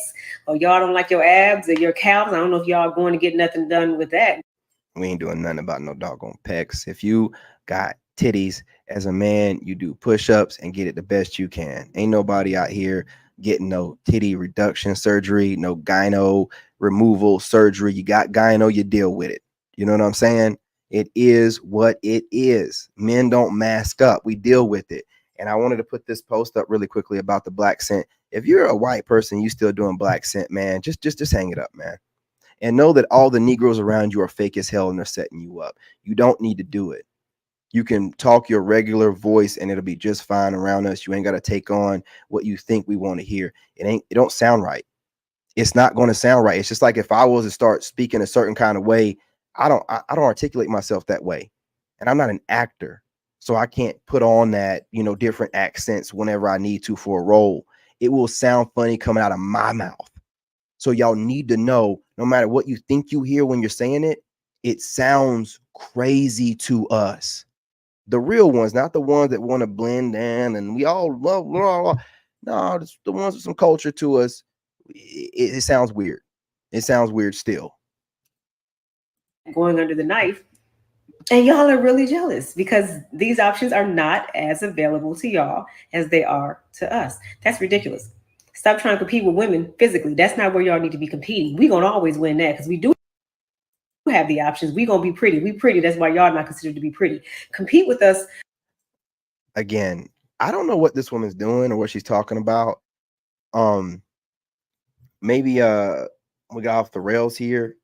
or y'all don't like your abs or your calves, I don't know if y'all are going to get nothing done with that. We ain't doing nothing about no doggone pecs. If you got titties as a man, you do push-ups and get it the best you can. Ain't nobody out here getting no titty reduction surgery, no gyno removal surgery. You got gyno, you deal with it. You know what I'm saying? It is what it is. Men don't mask up. We deal with it. And I wanted to put this post up really quickly about the black scent. If you're a white person, you still doing black scent, man, just hang it up, man. And know that all the Negroes around you are fake as hell and they're setting you up. You don't need to do it. You can talk your regular voice and it'll be just fine around us. You ain't got to take on what you think we want to hear. It don't sound right. It's not going to sound right. It's just like if I was to start speaking a certain kind of way, I don't articulate myself that way. And I'm not an actor. So I can't put on that, different accents whenever I need to for a role. It will sound funny coming out of my mouth. So y'all need to know, no matter what you think you hear when you're saying it, it sounds crazy to us. The real ones, not the ones that want to blend in and we all love, no, it's the ones with some culture to us. It sounds weird. It sounds weird still. Going under the knife, and y'all are really jealous because these options are not as available to y'all as they are to us. That's ridiculous. Stop trying to compete with women physically. That's not where y'all need to be competing. We're gonna always win that because we do have the options. We're gonna be pretty. We pretty. That's why y'all not considered to be pretty. Compete with us. Again, I don't know what this woman's doing or what she's talking about. Maybe we got off the rails here.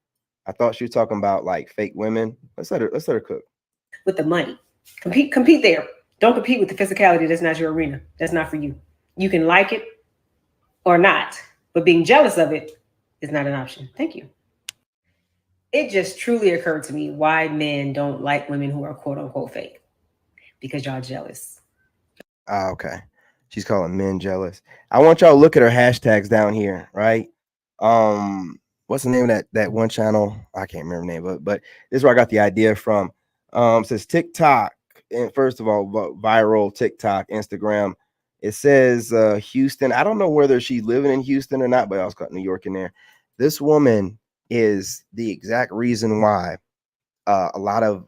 I thought she was talking about like fake women. Let's let her cook. With the money. Compete there. Don't compete with the physicality. That's not your arena. That's not for you. You can like it or not, but being jealous of it is not an option. Thank you. It just truly occurred to me why men don't like women who are quote unquote fake. Because y'all jealous. Okay. She's calling men jealous. I want y'all to look at her hashtags down here, right? What's the name of that one channel? I can't remember the name, but this is where I got the idea from. It says TikTok, and first of all, viral TikTok, Instagram. It says Houston. I don't know whether she's living in Houston or not, but I also got New York in there. This woman is the exact reason why a lot of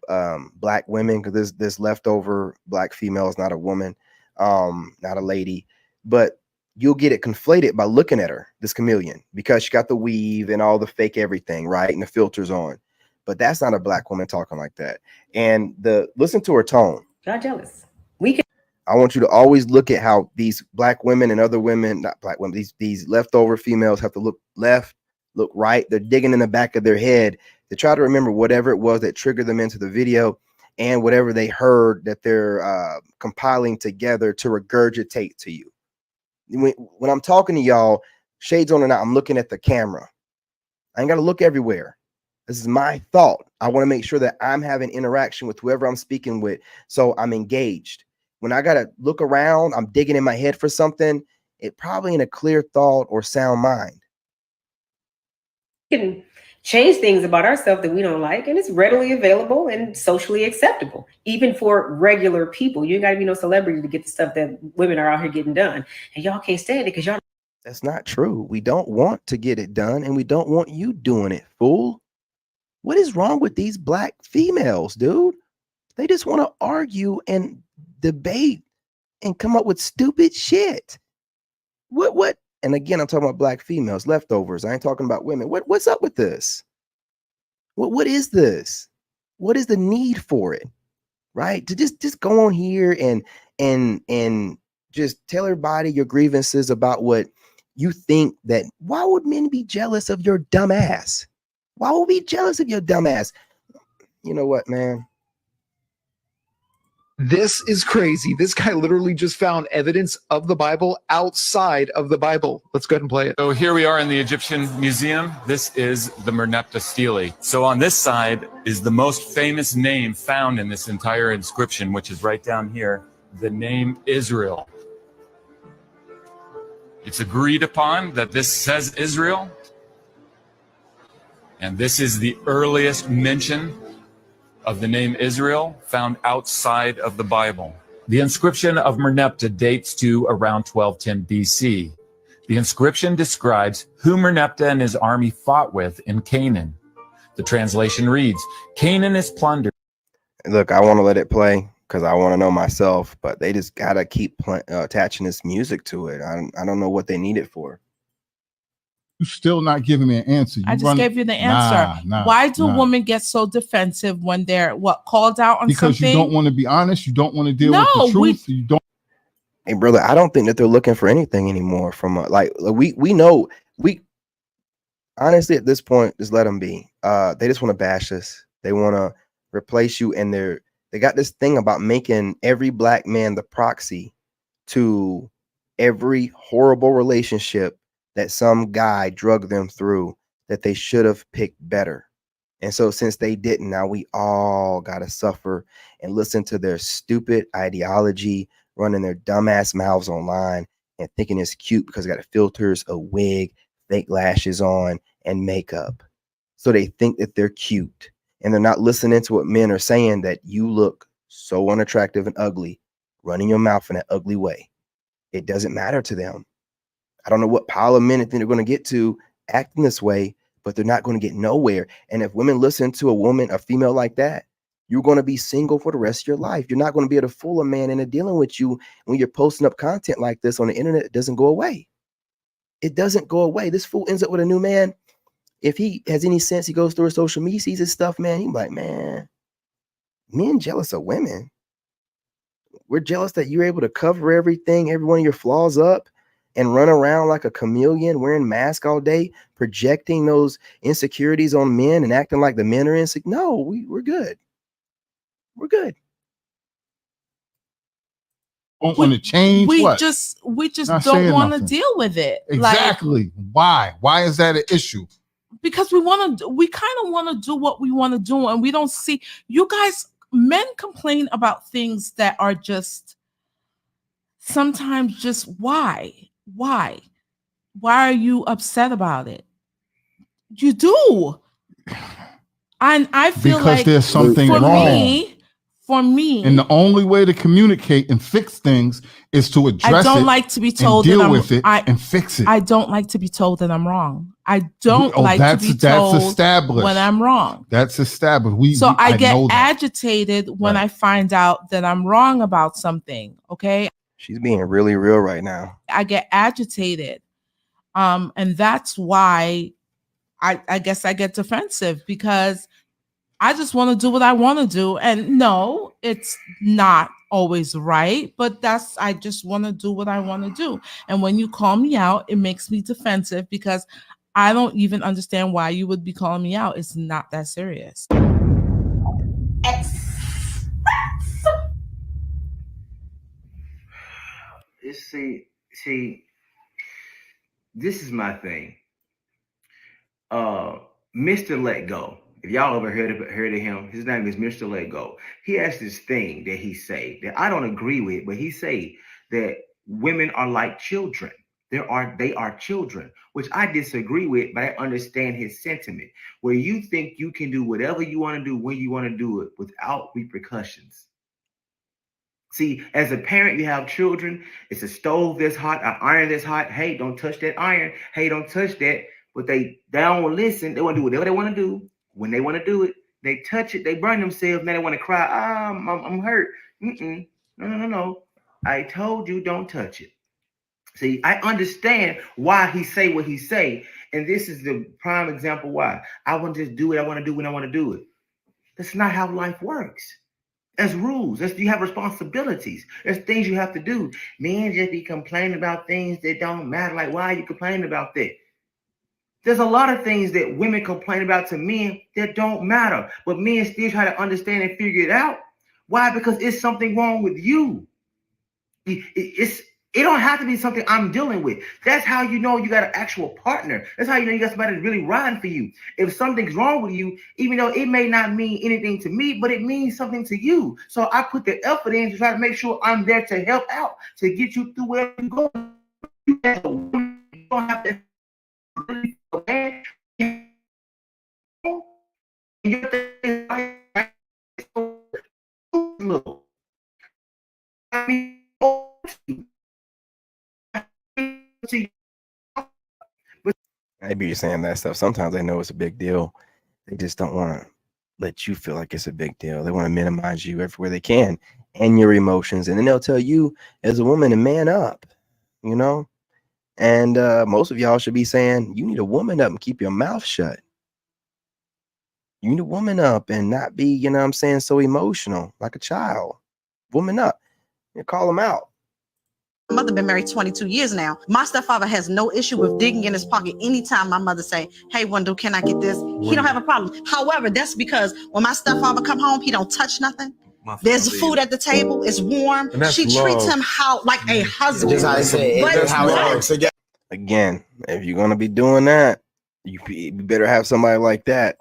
black women, because this leftover black female is not a woman, not a lady, but you'll get it conflated by looking at her, this chameleon, because she got the weave and all the fake everything, right? And the filters on. But that's not a black woman talking like that. And listen to her tone. Y'all jealous. We can. I want you to always look at how these black women and other women, not black women, these leftover females have to look left, look right. They're digging in the back of their head to try to remember whatever it was that triggered them into the video and whatever they heard that they're compiling together to regurgitate to you. When I'm talking to y'all, shades on or not, I'm looking at the camera. I ain't got to look everywhere. This is my thought. I want to make sure that I'm having interaction with whoever I'm speaking with, so I'm engaged. When I got to look around, I'm digging in my head for something, it probably in a clear thought or sound mind. We can change things about ourselves that we don't like, and it's readily available and socially acceptable, even for regular people. You ain't got to be no celebrity to get the stuff that women are out here getting done, and y'all can't stand it because y'all. That's not true. We don't want to get it done, and we don't want you doing it, fool. What is wrong with these black females, dude? They just want to argue and debate and come up with stupid shit. What? And again, I'm talking about black females, leftovers. I ain't talking about women. What's up with this? What is this? What is the need for it? Right? To just go on here and just tell everybody your grievances about what you think that. Why would men be jealous of your dumb ass? Why would we be jealous of your dumb ass? You know what, man? This is crazy. This guy literally just found evidence of the Bible outside of the Bible. Let's go ahead and play it. So here we are in the Egyptian Museum. This is the Merneptah stele. So on this side is the most famous name found in this entire inscription, which is right down here, the name Israel. It's agreed upon that this says Israel. And this is the earliest mention of the name Israel found outside of the Bible. The inscription of Merneptah dates to around 1210 BC. The inscription describes who Merneptah and his army fought with in Canaan. The translation reads, Canaan is plundered. Look, I want to let it play because I want to know myself, but they just got to keep attaching this music to it. I don't know what they need it for. You're still not giving me an answer. I just gave you the answer. Why do women get so defensive when they're called out on because something? You don't want to be honest. You don't want to deal with the truth. You don't. Hey, brother, I don't think that they're looking for anything anymore from we know honestly at this point, just let them be. They just want to bash us. They want to replace you, and they got this thing about making every black man the proxy to every horrible relationship that some guy drugged them through that they should have picked better. And so since they didn't, now we all got to suffer and listen to their stupid ideology, running their dumbass mouths online and thinking it's cute because they got filters, a wig, fake lashes on, and makeup. So they think that they're cute, and they're not listening to what men are saying, that you look so unattractive and ugly, running your mouth in that ugly way. It doesn't matter to them. I don't know what pile of men think they're going to get to acting this way, but they're not going to get nowhere. And if women listen to a female like that, you're going to be single for the rest of your life. You're not going to be able to fool a man into dealing with you when you're posting up content like this on the internet. It doesn't go away. It doesn't go away. This fool ends up with a new man. If he has any sense, he goes through his social media, sees his stuff, man. He's like, man, men jealous of women. We're jealous that you're able to cover everything, every one of your flaws up, and run around like a chameleon, wearing masks all day, projecting those insecurities on men and acting like the men are insecure. No, we're good. We're good. Don't want to change. We what? just don't want to deal with it. Exactly. Why? Why is that an issue? Because we kind of want to do what we want to do, and we don't see you guys. Men complain about things that are just sometimes just why are you upset about it? You do. And I feel because there's something wrong. For me, and the only way to communicate and fix things is to address it. I don't like to be told and deal with it and fix it. I don't like to be told that I'm wrong. I don't like to be told when I'm wrong. That's established. I get agitated when I find out that I'm wrong about something. Okay. She's being really real right now. I get agitated. And that's why I guess I get defensive, because I just want to do what I want to do. And no, it's not always right, but I just want to do what I want to do. And when you call me out, it makes me defensive because I don't even understand why you would be calling me out. It's not that serious. See, this is my thing. Mr. Let Go. If y'all ever heard of him, his name is Mr. Let Go. He has this thing that he say that I don't agree with, but he say that women are like children. They are children, which I disagree with, but I understand his sentiment. Where you think you can do whatever you want to do when you want to do it without repercussions. See, as a parent, you have children. It's a stove that's hot, an iron that's hot. Hey, don't touch that iron. Hey, don't touch that. But they don't listen. They want to do whatever they want to do. When they want to do it, they touch it. They burn themselves. Now they want to cry. I'm hurt. No. I told you don't touch it. See, I understand why he say what he say. And this is the prime example why. I want to just do what I want to do when I want to do it. That's not how life works. There's rules. You have responsibilities. There's things you have to do. Men just be complaining about things that don't matter. Like, why are you complaining about that? There's a lot of things that women complain about to men that don't matter, but men still try to understand and figure it out. Why? Because it's something wrong with you. It don't have to be something I'm dealing with. That's how you know you got an actual partner. That's how you know you got somebody that's really riding for you. If something's wrong with you, even though it may not mean anything to me, but it means something to you. So I put the effort in to try to make sure I'm there to help out, to get you through where you go. You don't have to really feel bad. Maybe you're saying that stuff. Sometimes they know it's a big deal. They just don't want to let you feel like it's a big deal. They want to minimize you everywhere they can and your emotions. And then they'll tell you as a woman to man up, you know? And most of y'all should be saying, you need to woman up and keep your mouth shut. You need to woman up and not be, you know what I'm saying, so emotional like a child. Woman up. You call them out. My mother been married 22 years now. My stepfather has no issue with digging in his pocket anytime my mother say, hey, Wendell, can I get this? He don't have a problem. However, that's because when my stepfather come home, he don't touch nothing. There's food at the table. It's warm. She treats him like a husband. Just how I say it. That's how it works. Again, if you're going to be doing that, you better have somebody like that.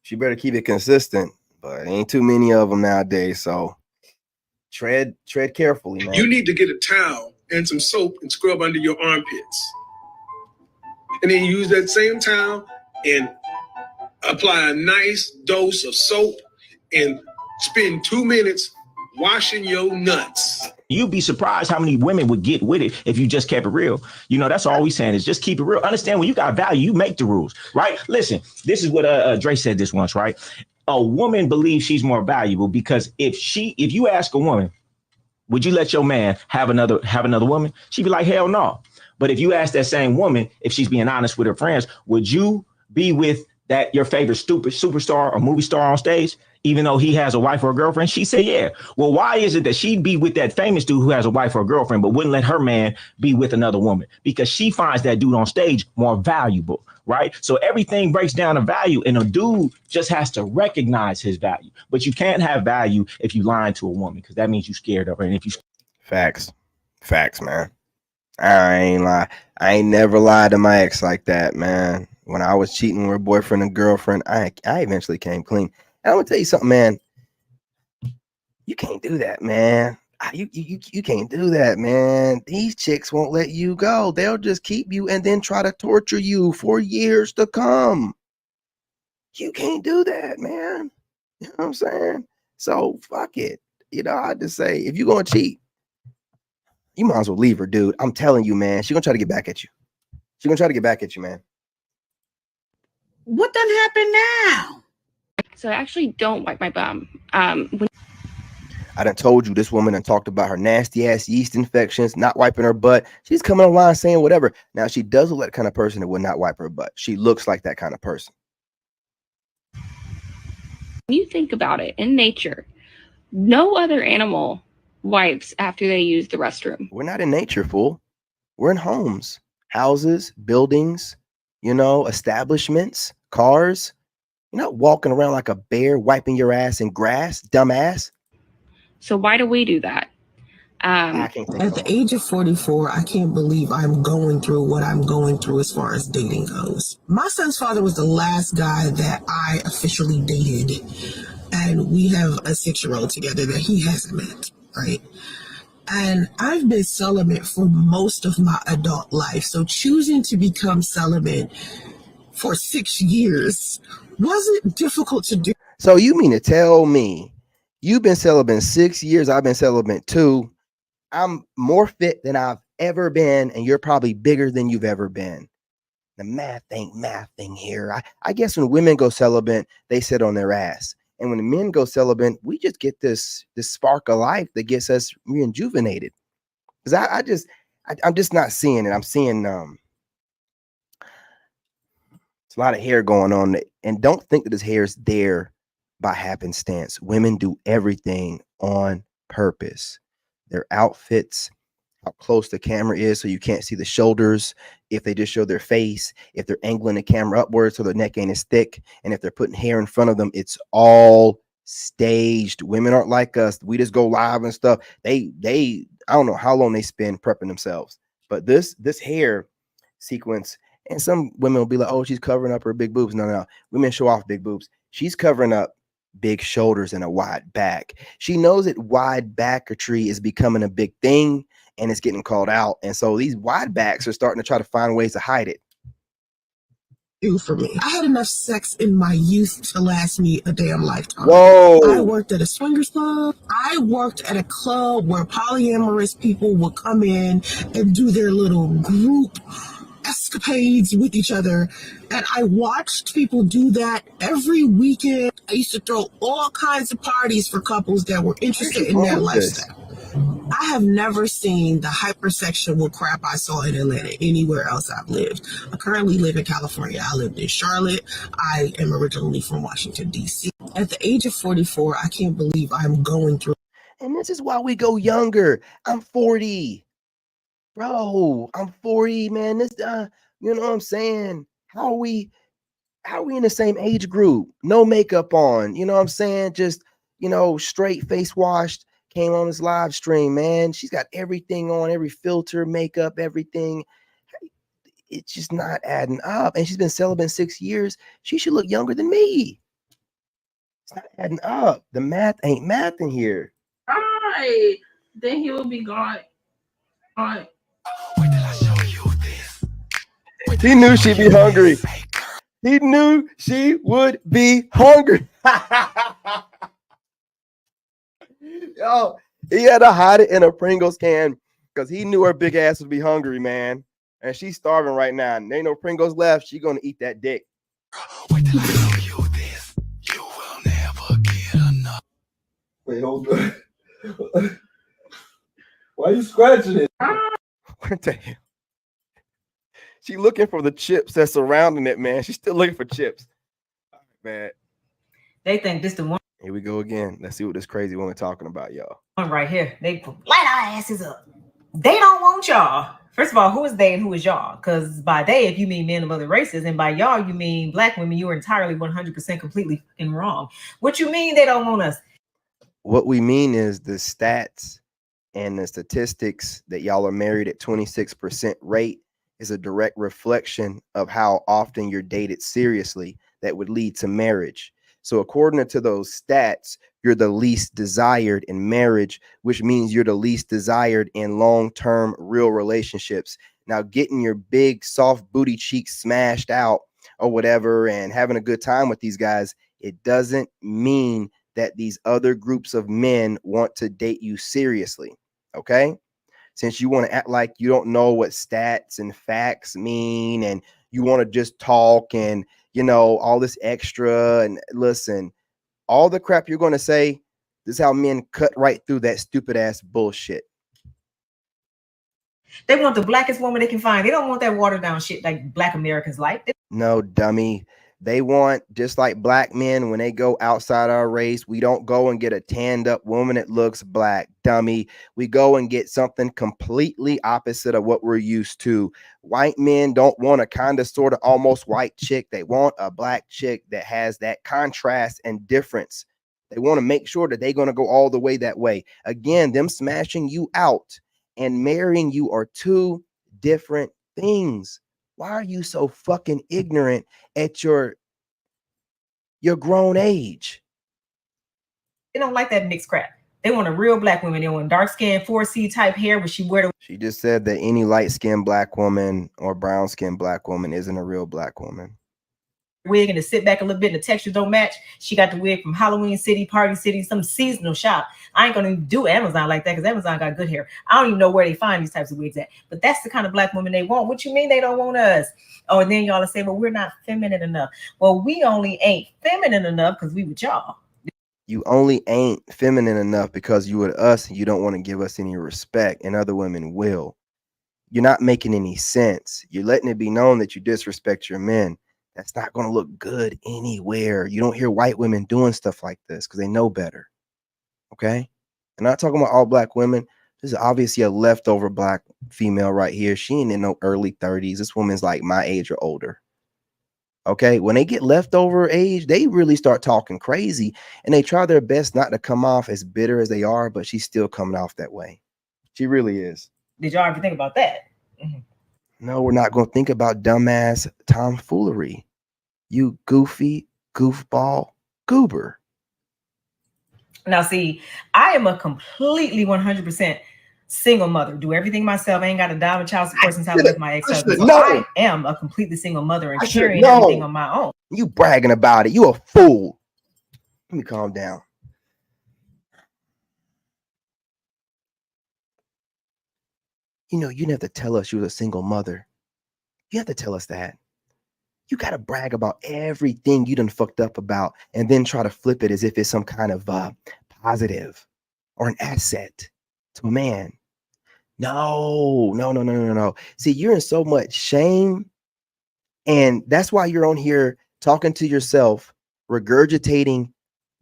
She better keep it consistent, but ain't too many of them nowadays. So tread carefully, man. You need to get a towel and some soap and scrub under your armpits. And then use that same towel and apply a nice dose of soap and spend 2 minutes washing your nuts. You'd be surprised how many women would get with it if you just kept it real. You know, that's all we saying is just keep it real. Understand when you got value, you make the rules, right? Listen, this is what Dre said this once, right? A woman believes she's more valuable because if you ask a woman, would you let your man have another woman? She'd be like, hell no. But if you ask that same woman, if she's being honest with her friends, would you be with your favorite superstar or movie star on stage, even though he has a wife or a girlfriend? She said, yeah. Well, why is it that she'd be with that famous dude who has a wife or a girlfriend, but wouldn't let her man be with another woman? Because she finds that dude on stage more valuable, right? So everything breaks down to value, and a dude just has to recognize his value. But you can't have value if you lying to a woman, because that means you're scared of her. And if you Facts, man. I ain't never lied to my ex like that, man. When I was cheating with a boyfriend and girlfriend, I eventually came clean. And I'm gonna tell you something, man. You can't do that, man. You can't do that, man. These chicks won't let you go. They'll just keep you and then try to torture you for years to come. You can't do that, man. You know what I'm saying? So fuck it. You know, I just say, if you're gonna cheat, you might as well leave her, dude. I'm telling you, man. She's gonna try to get back at you. She's gonna try to get back at you, man. What done happened now? So I actually don't wipe my bum. I done told you this woman done talked about her nasty ass yeast infections, not wiping her butt. She's coming online saying whatever. Now she does look like the kind of person that would not wipe her butt. She looks like that kind of person. When you think about it, in nature, no other animal wipes after they use the restroom. We're not in nature, fool. We're in homes, houses, buildings, you know, establishments, cars. You're not walking around like a bear wiping your ass in grass, dumbass. So why do we do that? I can't think At the age of 44, I can't believe I'm going through what I'm going through as far as dating goes. My son's father was the last guy that I officially dated, and we have a 6-year-old together that he hasn't met, right? And I've been celibate for most of my adult life, so choosing to become celibate for 6 years wasn't difficult to do. So you mean to tell me you've been celibate 6 years, I've been celibate 2. I'm more fit than I've ever been, and you're probably bigger than you've ever been. The math ain't mathing here. I guess when women go celibate, they sit on their ass. And when the men go celibate, we just get this spark of life that gets us rejuvenated. Because I'm just not seeing it. I'm seeing it's a lot of hair going on. And don't think that this hair is there by happenstance. Women do everything on purpose. Their outfits, how close the camera is so you can't see the shoulders, if they just show their face, if they're angling the camera upwards so their neck ain't as thick, and if they're putting hair in front of them, it's all staged. Women aren't like us. We just go live and stuff. They I don't know how long they spend prepping themselves. But this hair sequence, and some women will be like, oh, she's covering up her big boobs. No. Women show off big boobs. She's covering up big shoulders and a wide back. She knows that wide backetry is becoming a big thing and it's getting called out. And so these wide backs are starting to try to find ways to hide it. For me, I had enough sex in my youth to last me a damn lifetime. Whoa. I worked at a swingers club. I worked at a club where polyamorous people would come in and do their little group escapades with each other, and I watched people do that every weekend. I used to throw all kinds of parties for couples that were interested in that lifestyle. I have never seen the hypersexual crap I saw in Atlanta anywhere else I've lived. I currently live in California. I lived in Charlotte. I am originally from Washington, D.C. At the age of 44, I can't believe I'm going through. And this is why we go younger. I'm 40. Bro, I'm 40, man. This you know what I'm saying? How are we in the same age group? No makeup on, you know what I'm saying? Just, you know, straight face washed, came on this live stream, man. She's got everything on, every filter, makeup, everything. It's just not adding up. And she's been celibate 6 years. She should look younger than me. It's not adding up. The math ain't math in here. All right. Then he will be gone. All right. He knew she'd be hungry. He knew she would be hungry. Yo, he had to hide it in a Pringles can because he knew her big ass would be hungry, man. And she's starving right now. And there ain't no Pringles left. She's gonna eat that dick. Wait till I show you this. You will never get enough. Wait, hold on. Why are you scratching it? What the hell? She looking for the chips that's surrounding it, man. She's still looking for chips. All right, man. They think this the one. Here we go again. Let's see what this crazy woman talking about, y'all. One right here. They light our asses up. They don't want y'all. First of all, who is they and who is y'all? Because by they, if you mean men of other races, and by y'all, you mean black women, you are entirely 100% completely wrong. What you mean they don't want us? What we mean is the stats and the statistics that y'all are married at 26% rate is a direct reflection of how often you're dated seriously that would lead to marriage. So according to those stats, you're the least desired in marriage, which means you're the least desired in long-term real relationships. Now, getting your big soft booty cheeks smashed out or whatever and having a good time with these guys, it doesn't mean that these other groups of men want to date you seriously. Okay? Since you want to act like you don't know what stats and facts mean and you want to just talk and, you know, all this extra, and listen, all the crap you're going to say, this is how men cut right through that stupid ass bullshit. They want the blackest woman they can find. They don't want that watered down shit like black Americans like. No, dummy. They want, just like black men, when they go outside our race, we don't go and get a tanned up woman that looks black, dummy. We go and get something completely opposite of what we're used to. White men don't want a kind of sort of almost white chick. They want a black chick that has that contrast and difference. They want to make sure that they're going to go all the way that way. Again, them smashing you out and marrying you are two different things. Why are you so fucking ignorant at your grown age? They don't like that mixed crap. They want a real black woman. They want dark skin, 4C type hair, where she wear the She just said that any light-skinned black woman or brown-skinned black woman isn't a real black woman. wig and to sit back a little bit and the texture don't match. She got the wig from Halloween City, Party City, some seasonal shop. I ain't gonna do Amazon like that because Amazon got good hair. I don't even know where they find these types of wigs at. But that's the kind of black woman they want. What you mean they don't want us? Oh, and then y'all will say, well, we're not feminine enough. Well, we only ain't feminine enough because we with y'all. You only ain't feminine enough because you with us and you don't want to give us any respect, and other women will. You're not making any sense. You're letting it be known that you disrespect your men. That's not going to look good anywhere. You don't hear white women doing stuff like this because they know better. Okay? I'm not talking about all black women. This is obviously a leftover black female right here. She ain't in no early 30s. This woman's like my age or older. Okay? When they get leftover age, they really start talking crazy, and they try their best not to come off as bitter as they are, but she's still coming off that way. She really is. Did y'all ever think about that? No, we're not going to think about dumbass tomfoolery. You goofy, goofball, goober. Now, see, I am a completely 100% single mother. Do everything myself. I ain't got a dime of child support since I left my ex-husband. So I am a completely single mother and carrying everything on my own. You bragging about it. You a fool. Let me calm down. You know, you didn't have to tell us you was a single mother. You have to tell us that. You got to brag about everything you done fucked up about and then try to flip it as if it's some kind of positive or an asset to a man. No. See, you're in so much shame, and that's why you're on here talking to yourself, regurgitating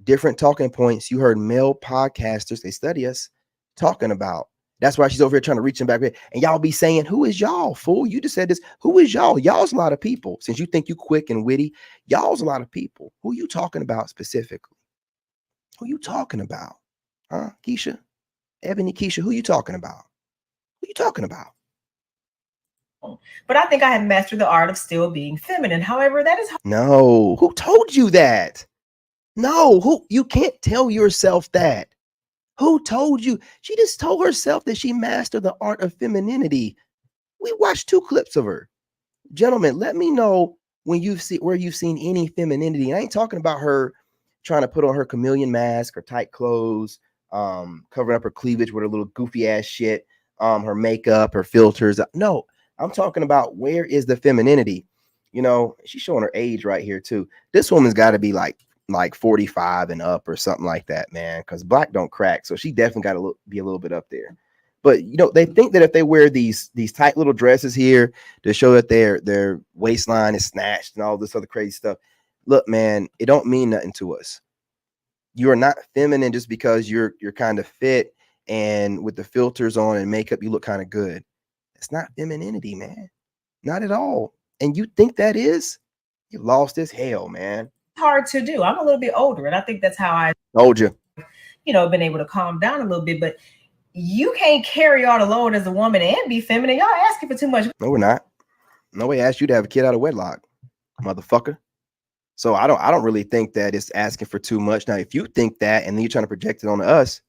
different talking points you heard male podcasters, they study us, talking about. That's why she's over here trying to reach him back here. And y'all be saying, who is y'all, fool? You just said this. Who is y'all? Y'all's a lot of people. Since you think you quick and witty, y'all's a lot of people. Who you talking about specifically? Who you talking about? Huh? Keisha? Ebony Keisha, who you talking about? Who you talking about? But I think I have mastered the art of still being feminine. However, that is No. Who told you that? No. Who? You can't tell yourself that. Who told you? She just told herself that she mastered the art of femininity. We watched 2 clips of her. Gentlemen, let me know when where you've seen any femininity. And I ain't talking about her trying to put on her chameleon mask or tight clothes, covering up her cleavage with her little goofy ass shit, her makeup, her filters. No, I'm talking about where is the femininity? You know, she's showing her age right here too. This woman's got to be like 45 and up or something like that, man, because black don't crack. So she definitely got to be a little bit up there. But you know, they think that if they wear these tight little dresses here to show that their waistline is snatched and all this other crazy stuff. Look, man, it don't mean nothing to us. You are not feminine just because you're kind of fit and with the filters on and makeup, you look kind of good. It's not femininity, man. Not at all. And you think that is? You lost as hell, man. hard to do. I'm a little bit older, and I think that's how I Told you. Been able to calm down a little bit. But you can't carry all the load as a woman and be feminine. Y'all asking for too much. No, we're not. Nobody asked you to have a kid out of wedlock, motherfucker. So I don't really think that it's asking for too much. Now, if you think that and then you're trying to project it on us,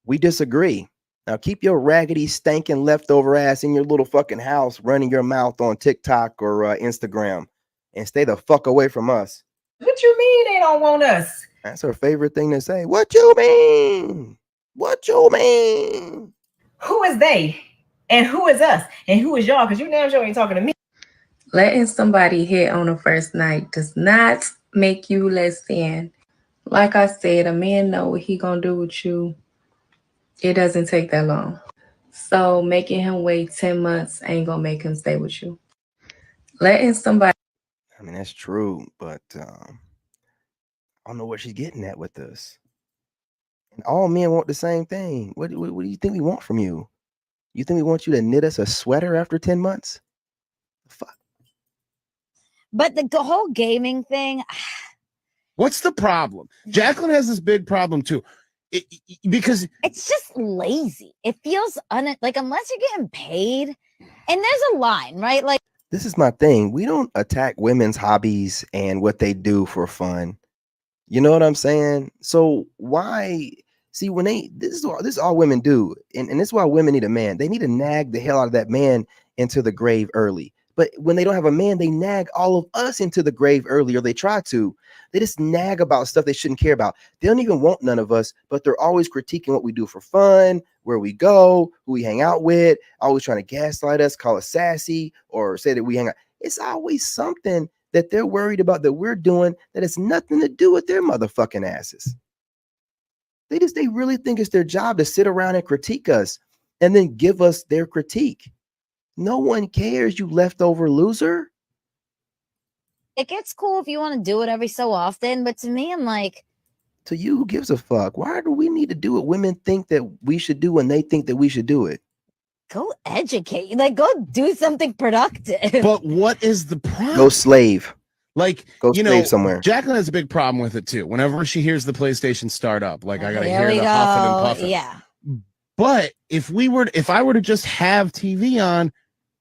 we disagree. Now keep your raggedy, stinking, leftover ass in your little fucking house running your mouth on TikTok or Instagram and stay the fuck away from us. What you mean they don't want us? That's her favorite thing to say. What you mean? What you mean? Who is they? And who is us? And who is y'all? Because you damn sure ain't talking to me. Letting somebody hit on the first night does not make you less than. Like I said, a man know what he gonna do with you. It doesn't take that long. So making him wait 10 months ain't gonna make him stay with you. Letting somebody. mean, that's true, but I don't know what she's getting at with this. And all men want the same thing. What do you think we want from you? You think we want you to knit us a sweater after 10 months? But the whole gaming thing. What's the problem? Jacqueline has this big problem too. Because it's just lazy. It feels like unless you're getting paid, and there's a line, right? Like, this is my thing. We don't attack women's hobbies and what they do for fun. You know what I'm saying? So why see when this is all women do, and this is why women need a man. They need to nag the hell out of that man into the grave early. But when they don't have a man, they nag all of us into the grave early, or they try to. They just nag about stuff they shouldn't care about. They don't even want none of us, but they're always critiquing what we do for fun, where we go, who we hang out with, always trying to gaslight us, call us sassy, or say that we hang out. It's always something that they're worried about that we're doing that has nothing to do with their motherfucking asses. They really think it's their job to sit around and critique us and then give us their critique. No one cares, you leftover loser. it's cool if you want to do it every so often, but to me, I'm like, to you, who gives a fuck? Why do we need to do what women think that we should do when they think that we should do it? go educate. Like, go do something productive. But what is the problem? Go slave. Like, go you slave know, somewhere. Jacqueline has a big problem with it too. Whenever she hears the PlayStation start up, like I gotta Here hear we the go. huffing and puffing. Yeah. But if I were to just have TV on,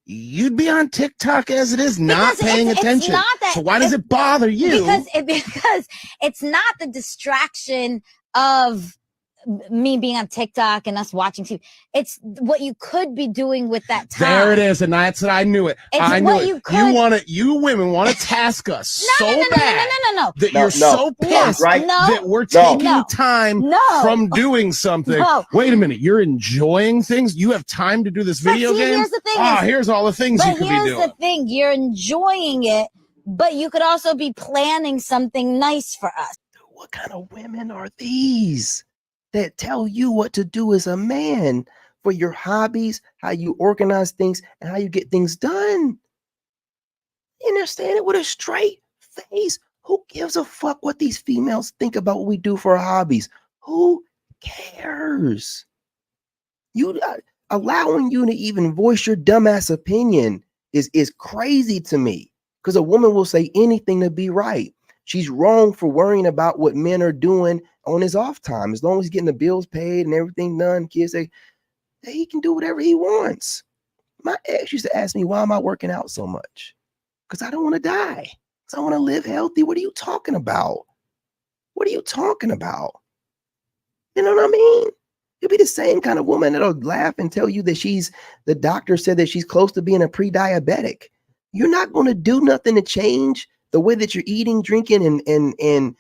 you'd be on TikTok as it is, not paying attention. It's not that, so why does it bother you? Because it's not the distraction of me being on TikTok and us watching TV. It's what you could be doing with that time. There it is, and that's it. I knew it. It's I knew what it. you could- You women want to task us No, so no, no, bad no. that No, you're so pissed that we're taking time from doing something. No. Wait a minute, you're enjoying things? You have time to do this video But see, game? here's the thing Ah, is- here's all the things you But could be here's doing. the thing: you're enjoying it, but you could also be planning something nice for us. What kind of women are these that tell you what to do as a man for your hobbies, how you organize things, and how you get things done? You understand it with a straight face. Who gives a fuck what these females think about what we do for our hobbies? Who cares? Allowing you to even voice your dumbass opinion is crazy to me, because a woman will say anything to be right. She's wrong for worrying about what men are doing on his off time. As long as he's getting the bills paid and everything done, kids say he can do whatever he wants. My ex used to ask me, why am I working out so much? Because I don't want to die. Because I want to live healthy. What are you talking about? What are you talking about? You know what I mean? You'll be the same kind of woman that'll laugh and tell you that the doctor said that she's close to being a pre-diabetic. You're not going to do nothing to change the way that you're eating, drinking, and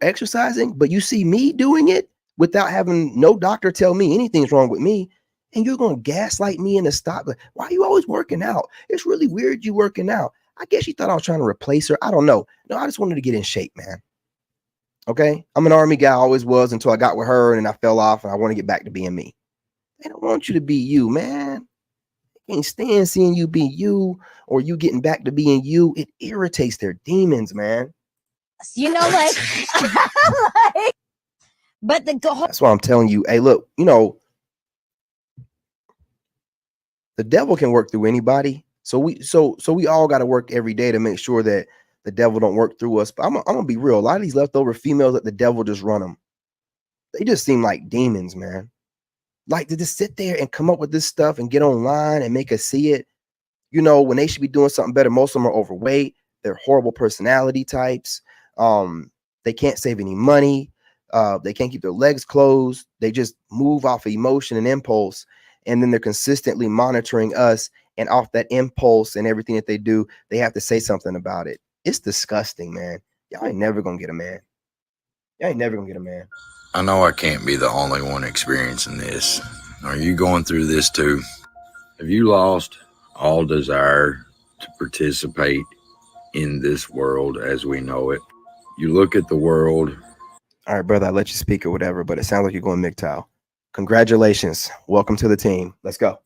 exercising, but you see me doing it without having no doctor tell me anything's wrong with me, and you're going to gaslight me into stop. Like, why are you always working out? It's really weird you working out. I guess you thought I was trying to replace her. I don't know. No, I just wanted to get in shape, man. Okay? I'm an army guy, always was, until I got with her, and then I fell off, and I want to get back to being me. They don't want you to be you, man. Can't stand seeing you be you or you getting back to being you. It irritates their demons, man. You know, but the whole That's why I'm telling you, hey, look, you know, the devil can work through anybody. So we all got to work every day to make sure that the devil don't work through us. But I'm gonna be real. A lot of these leftover females, that the devil just run them. They just seem like demons, man. Like, to just sit there and come up with this stuff and get online and make us see it, you know, when they should be doing something better. Most of them are overweight. They're horrible personality types. They can't save any money. They can't keep their legs closed. They just move off of emotion and impulse. And then they're consistently monitoring us, and off that impulse and everything that they do, they have to say something about it. It's disgusting, man. Y'all ain't never gonna get a man. Y'all ain't never gonna get a man. I know I can't be the only one experiencing this. Are you going through this too? Have you lost all desire to participate in this world as we know it? You look at the world. All right, brother, I'll let you speak or whatever, but it sounds like you're going MGTOW. Congratulations. Welcome to the team. Let's go.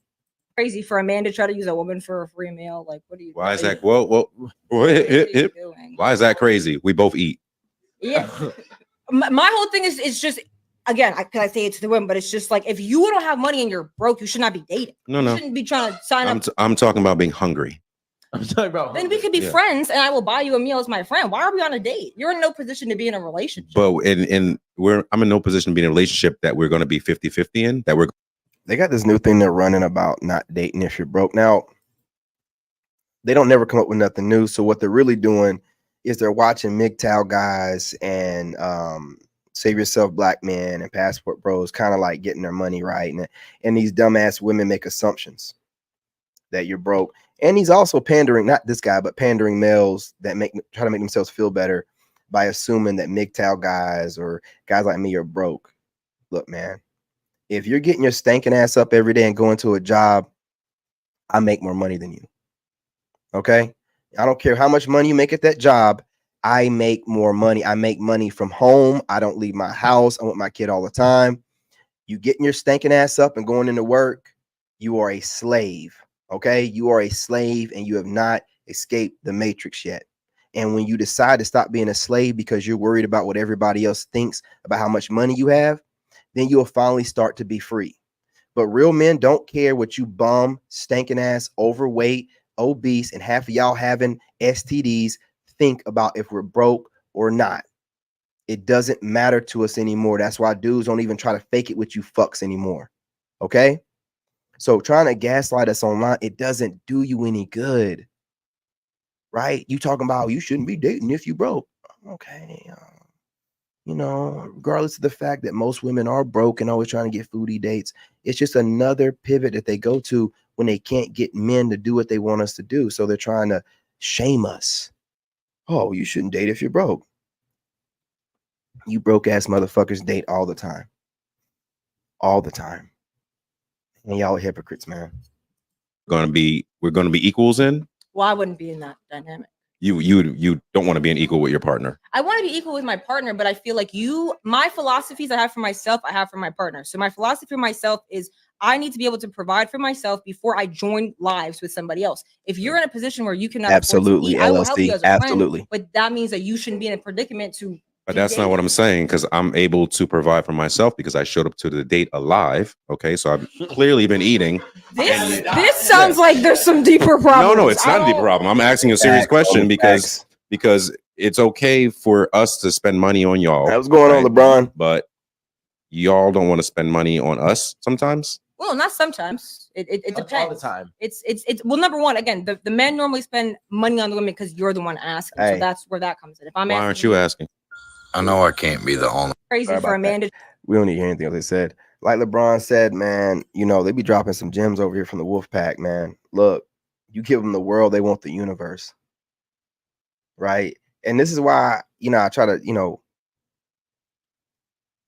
crazy for a man to try to use a woman for a free meal. Like, what do you? Why is that? Well, why is that crazy? We both eat. Yeah. My whole thing is just, again, I say it to the women, but it's just like, if you don't have money and you're broke, you should not be dating. No, You shouldn't be trying to sign up. I'm talking about being hungry. I'm talking about. Then we could be friends, and I will buy you a meal as my friend. Why are we on a date? You're in no position to be in a relationship. But I'm in no position to be in a relationship that we're going to be 50-50 in. They got this new thing they're running about not dating if you're broke. Now, they don't never come up with nothing new. So what they're really doing is they're watching MGTOW guys and Save Yourself Black Men and Passport Bros kind of like getting their money right. And these dumbass women make assumptions that you're broke. And he's also pandering, not this guy, but pandering males that try to make themselves feel better by assuming that MGTOW guys or guys like me are broke. Look, man, if you're getting your stinking ass up every day and going to a job, I make more money than you. Okay? I don't care how much money you make at that job. I make more money. I make money from home. I don't leave my house. I'm with my kid all the time. You getting your stinking ass up and going into work, you are a slave. Okay, you are a slave and you have not escaped the matrix yet. And when you decide to stop being a slave because you're worried about what everybody else thinks about how much money you have, then you'll finally start to be free. But real men don't care what you bum, stinking ass, overweight, obese, and half of y'all having STDs think about if we're broke or not. It doesn't matter to us anymore. That's why dudes don't even try to fake it with you fucks anymore. Okay? So trying to gaslight us online, it doesn't do you any good, right? You talking about you shouldn't be dating if you broke. Okay. You know, regardless of the fact that most women are broke and always trying to get foodie dates, it's just another pivot that they go to when they can't get men to do what they want us to do. So they're trying to shame us. Oh, you shouldn't date if you're broke. You broke ass motherfuckers date all the time. All the time. And y'all are hypocrites, man. We're going to be equals in. Well, I wouldn't be in that dynamic. You don't want to be an equal with your partner. I want to be equal with my partner, but I feel like my philosophies I have for myself, I have for my partner. So my philosophy for myself is I need to be able to provide for myself before I join lives with somebody else. If you're in a position where you cannot absolutely, afford to eat, I will help you as a absolutely. friend, but that means that you shouldn't be in a predicament to. But that's not what I'm saying, because I'm able to provide for myself because I showed up to the date alive. Okay, so I've clearly been eating. This sounds like there's some deeper problems. No, it's not a deeper problem. I'm asking a serious question because it's okay for us to spend money on y'all. What's going on, LeBron? But y'all don't want to spend money on us sometimes. Well, not sometimes. It depends. All the time. It's well, number one, again, the men normally spend money on the women because you're the one asking. Hey. So that's where that comes in. If I'm Why aren't you asking? I know I can't be the only. Crazy Sorry for a about man to. We don't need to hear anything else they said. Like LeBron said, man, you know, they be dropping some gems over here from the Wolf Pack, man. Look, you give them the world, they want the universe. Right? And this is why, you know, I try to, you know,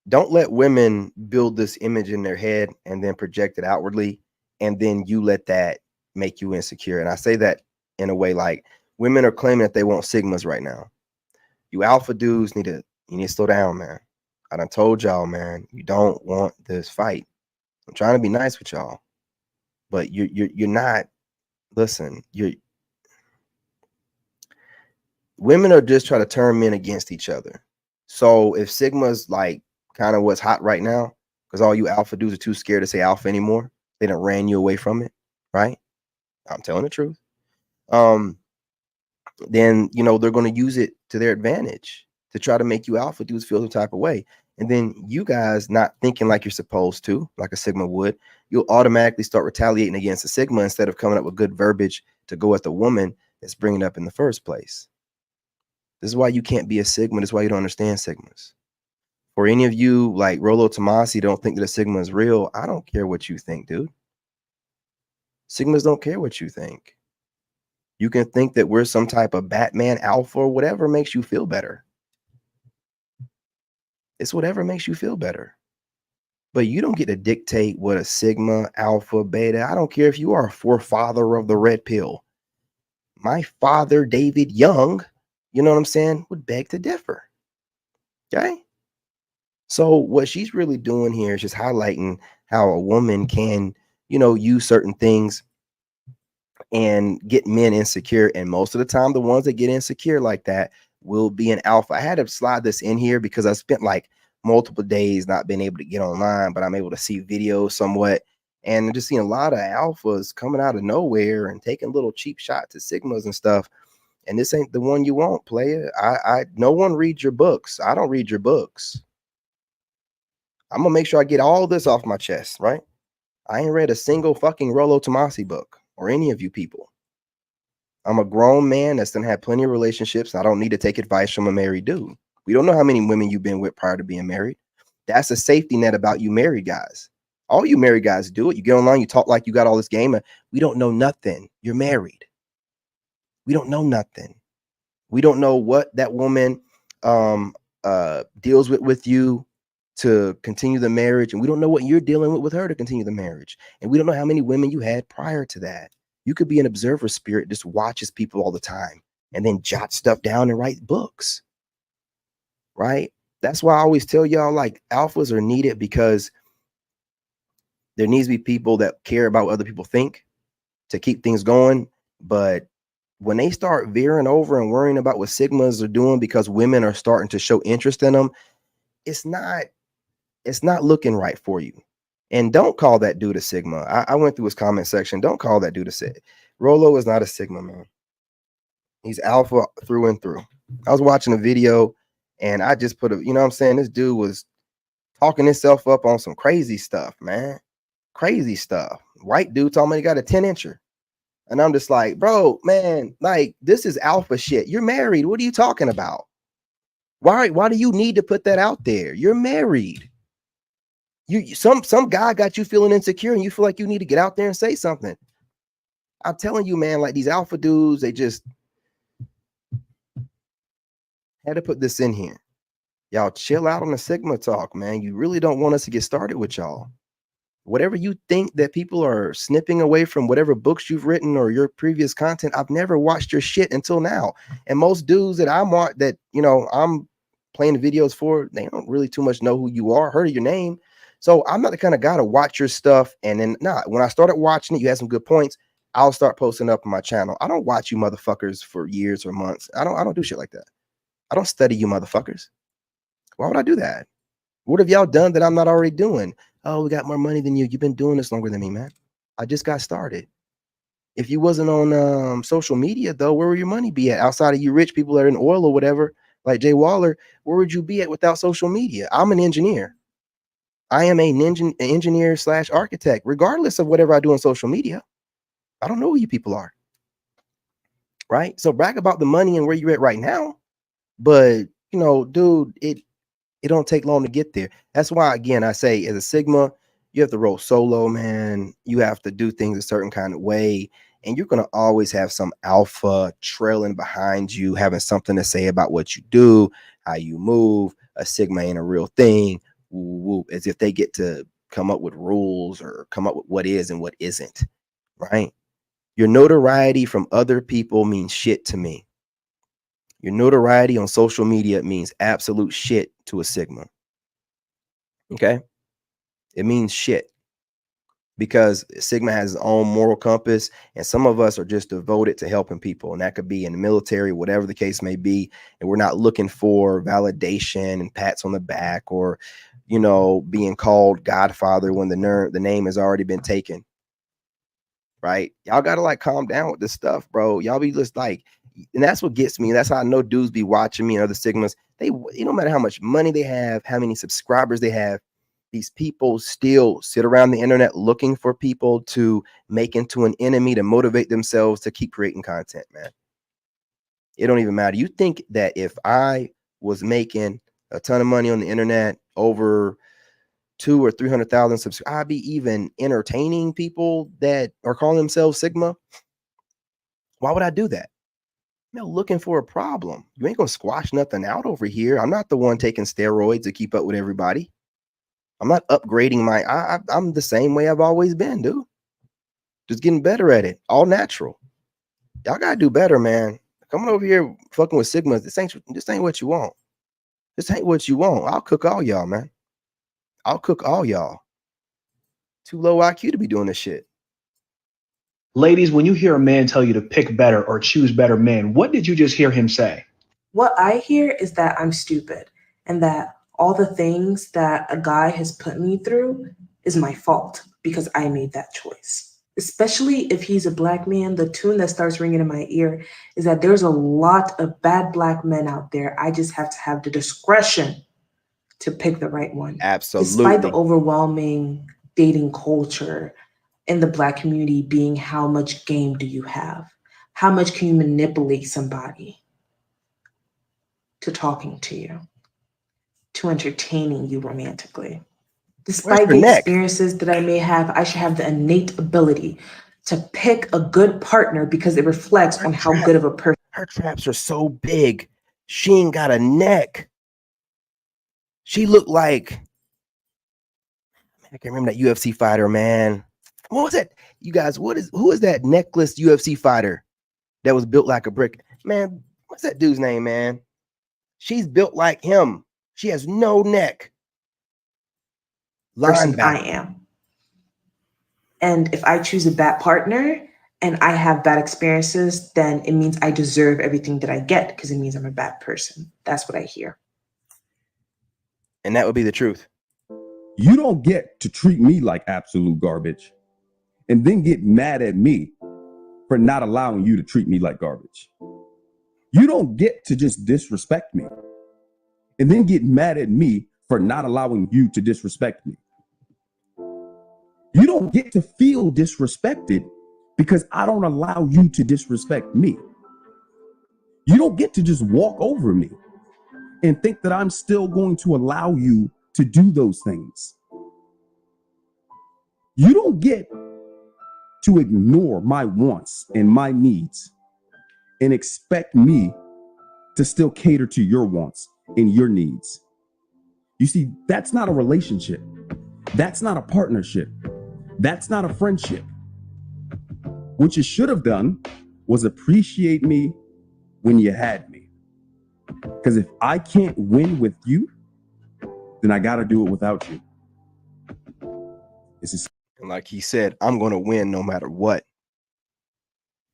don't let women build this image in their head and then project it outwardly. And then you let that make you insecure. And I say that in a way like women are claiming that they want Sigmas right now. You alpha dudes need to slow down, man. I done told y'all, man, you don't want this fight. I'm trying to be nice with y'all, but you're not. Listen, women are just trying to turn men against each other. So if Sigma's like kind of what's hot right now, because all you alpha dudes are too scared to say alpha anymore, they done ran you away from it, right? I'm telling the truth. Then you know they're going to use it to their advantage to try to make you alpha dudes feel the type of way. And then you guys not thinking like you're supposed to, like a Sigma would, you'll automatically start retaliating against a Sigma instead of coming up with good verbiage to go at the woman that's bringing it up in the first place. This is why you can't be a Sigma. This is why you don't understand Sigmas. For any of you like Rollo Tomasi don't think that a Sigma is real, I don't care what you think, dude. Sigmas don't care what you think. You can think that we're some type of Batman alpha or whatever makes you feel better. It's whatever makes you feel better. But you don't get to dictate what a Sigma, alpha, beta. I don't care if you are a forefather of the red pill. My father, David Young, you know what I'm saying, would beg to differ. Okay? So what she's really doing here is just highlighting how a woman can, you know, use certain things and get men insecure. And most of the time, the ones that get insecure like that will be an alpha. I had to slide this in here because I spent like multiple days not being able to get online, but I'm able to see videos somewhat. And I'm just seeing a lot of alphas coming out of nowhere and taking little cheap shots at sigmas and stuff. And this ain't the one you want, player. No one reads your books. I don't read your books. I'm gonna make sure I get all this off my chest, right? I ain't read a single fucking Rollo Tomasi book or any of you people. I'm a grown man that's done had plenty of relationships. I don't need to take advice from a married dude. We don't know how many women you've been with prior to being married. That's a safety net about you married guys. All you married guys do it. You get online, you talk like you got all this game. We don't know nothing. You're married. We don't know nothing. We don't know what that woman deals with you to continue the marriage. And we don't know what you're dealing with her to continue the marriage. And we don't know how many women you had prior to that. You could be an observer spirit, just watches people all the time and then jot stuff down and write books. Right? That's why I always tell y'all, like, alphas are needed because there needs to be people that care about what other people think to keep things going. But when they start veering over and worrying about what sigmas are doing because women are starting to show interest in them, it's not looking right for you. And don't call that dude a sigma. I went through his comment section. Don't call that dude a sigma. Rollo is not a sigma, man. He's alpha through and through. I was watching a video and I just put you know what I'm saying? This dude was talking himself up on some crazy stuff, man. Crazy stuff. White dude told me he got a 10-incher. And I'm just like, bro, man, like, this is alpha shit. You're married. What are you talking about? Why do you need to put that out there? You're married. Some guy got you feeling insecure and you feel like you need to get out there and say something. I'm telling you, man, like these alpha dudes, they just had to put this in here. Y'all chill out on the sigma talk, man. You really don't want us to get started with y'all. Whatever you think that people are snipping away from whatever books you've written or your previous content, I've never watched your shit until now. And most dudes that I'm playing the videos for, they don't really too much know who you are, heard of your name. So I'm not the kind of guy to watch your stuff. And then when I started watching it, you had some good points. I'll start posting up on my channel. I don't watch you motherfuckers for years or months. I don't do shit like that. I don't study you motherfuckers. Why would I do that? What have y'all done that I'm not already doing? Oh, we got more money than you. You've been doing this longer than me, man. I just got started. If you wasn't on social media, though, where would your money be at? Outside of you rich people that are in oil or whatever, like Jay Waller, where would you be at without social media? I'm an engineer. I am an engineer / architect, regardless of whatever I do on social media. I don't know who you people are. Right? So brag about the money and where you're at right now. But, you know, dude, it don't take long to get there. That's why, again, I say as a sigma, you have to roll solo, man. You have to do things a certain kind of way. And you're going to always have some alpha trailing behind you, having something to say about what you do, how you move. A sigma ain't a real thing. Woo, as if they get to come up with rules or come up with what is and what isn't, right? Your notoriety from other people means shit to me. Your notoriety on social media means absolute shit to a sigma. Okay? It means shit because sigma has its own moral compass, and some of us are just devoted to helping people, and that could be in the military, whatever the case may be, and we're not looking for validation and pats on the back or, you know, being called Godfather when the name has already been taken. Right? Y'all gotta like calm down with this stuff, bro. Y'all be just like, and that's what gets me. That's how I know dudes be watching me and other sigmas. No matter how much money they have, how many subscribers they have, these people still sit around the internet looking for people to make into an enemy to motivate themselves to keep creating content, man. It don't even matter. You think that if I was making a ton of money on the internet, over 200,000 or 300,000 subscribers, I'd be even entertaining people that are calling themselves sigma? Why would I do that? You know, looking for a problem. You ain't gonna squash nothing out over here. I'm not the one taking steroids to keep up with everybody. I'm not upgrading I'm the same way I've always been, dude. Just getting better at it. All natural. Y'all gotta do better, man. Coming over here fucking with sigmas, this ain't what you want. This ain't what you want. I'll cook all y'all, man. I'll cook all y'all. Too low IQ to be doing this shit. Ladies, when you hear a man tell you to pick better or choose better men, what did you just hear him say? What I hear is that I'm stupid and that all the things that a guy has put me through is my fault because I made that choice. Especially if he's a black man, the tune that starts ringing in my ear is that there's a lot of bad black men out there. I just have to have the discretion to pick the right one. Absolutely. Despite the overwhelming dating culture in the black community being how much game do you have? How much can you manipulate somebody to talking to you, to entertaining you romantically? Despite the experiences that I may have, I should have the innate ability to pick a good partner because it reflects on how good of a person. Her traps are so big. She ain't got a neck. She looked like, I can't remember that UFC fighter, man. What was that? You guys, who is that necklace UFC fighter that was built like a brick? Man, what's that dude's name, man? She's built like him. She has no neck. Person I am. And if I choose a bad partner and I have bad experiences, then it means I deserve everything that I get because it means I'm a bad person. That's what I hear. And that would be the truth. You don't get to treat me like absolute garbage and then get mad at me for not allowing you to treat me like garbage. You don't get to just disrespect me and then get mad at me for not allowing you to disrespect me. You don't get to feel disrespected because I don't allow you to disrespect me. You don't get to just walk over me and think that I'm still going to allow you to do those things. You don't get to ignore my wants and my needs and expect me to still cater to your wants and your needs. You see, that's not a relationship. That's not a partnership. That's not a friendship. What you should have done was appreciate me when you had me. Because if I can't win with you, then I got to do it without you. And like he said, I'm going to win no matter what.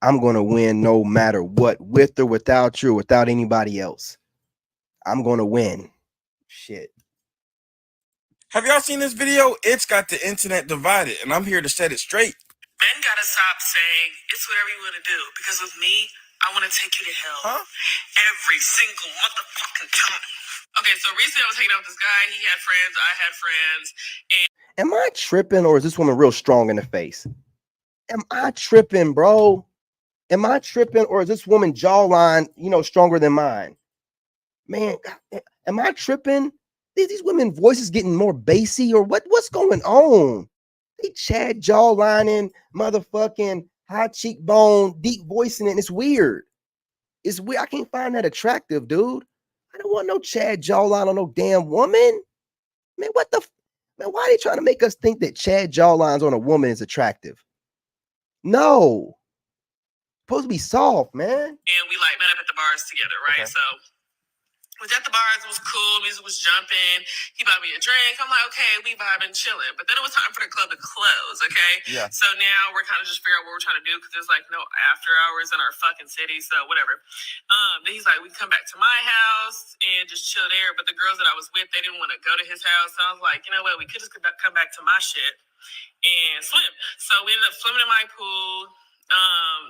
I'm going to win no matter what, with or without you, or without anybody else. I'm going to win. Shit. Have y'all seen this video? It's got the internet divided, and I'm here to set it straight. Men gotta stop saying it's whatever you want to do, because with me, I want to take you to hell every single motherfucking time. Okay, so recently I was hanging out with this guy. He had friends, I had friends, and Am I tripping, or is this woman real strong in the face? Am I tripping, bro? Am I tripping, or is this woman jawline, stronger than mine? Man, am I tripping? These women voices getting more bassy, or what's going on? They Chad jawlining, motherfucking high cheekbone, deep voicing it. And it's weird. It's weird. I can't find that attractive, dude. I don't want no Chad jawline on no damn woman. Man, man, why are they trying to make us think that Chad jawlines on a woman is attractive? No. Supposed to be soft, man. and we like met up at the bars together, right? Okay. So was at the bars, it was cool, music was jumping. He bought me a drink. I'm like, okay, we vibing, chilling. But then it was time for the club to close, okay? Yeah. So now we're kind of just figuring out what we're trying to do because there's like no after hours in our fucking city, so whatever. Then he's like, we can come back to my house and just chill there. But the girls that I was with, they didn't want to go to his house. So I was like, you know what? We could just come back to my shit and swim. So we ended up swimming in my pool.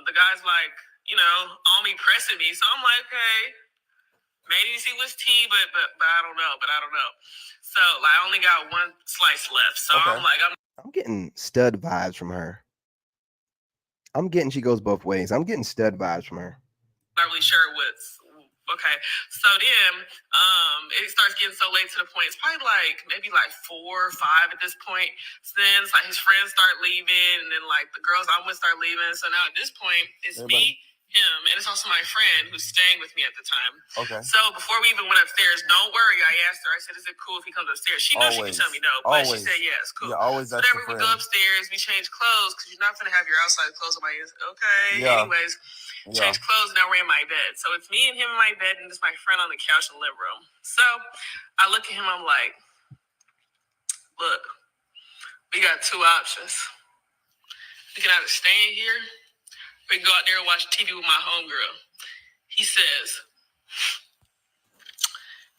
The guy's like, on me, pressing me. So I'm like, okay. Maybe he was tea, but I don't know. So I only got one slice left. So Okay. I'm like, I'm getting stud vibes from her. She goes both ways. I'm getting stud vibes from her. not really sure what's okay. So then it starts getting so late to the point, it's probably maybe 4 or 5 at this point. So then it's like his friends start leaving, and then like the girls I'm with start leaving. So now at this point, it's me, him, and it's also my friend who's staying with me at the time. Okay. So before we even went upstairs, don't worry, I asked her, I said, is it cool if he comes upstairs? She knows she can tell me no, but she said yes, cool. Yeah, always So ask then your we go friend. upstairs, we change clothes, because you're not going to have your outside clothes on my ears. Okay, Yeah. anyways, Yeah. change clothes, now we're in my bed. So it's me and him in my bed, and it's my friend on the couch in the living room. So I look at him, I'm like, look, we got 2 options. We can either stay in here, or we can go out there and watch TV with my homegirl. He says,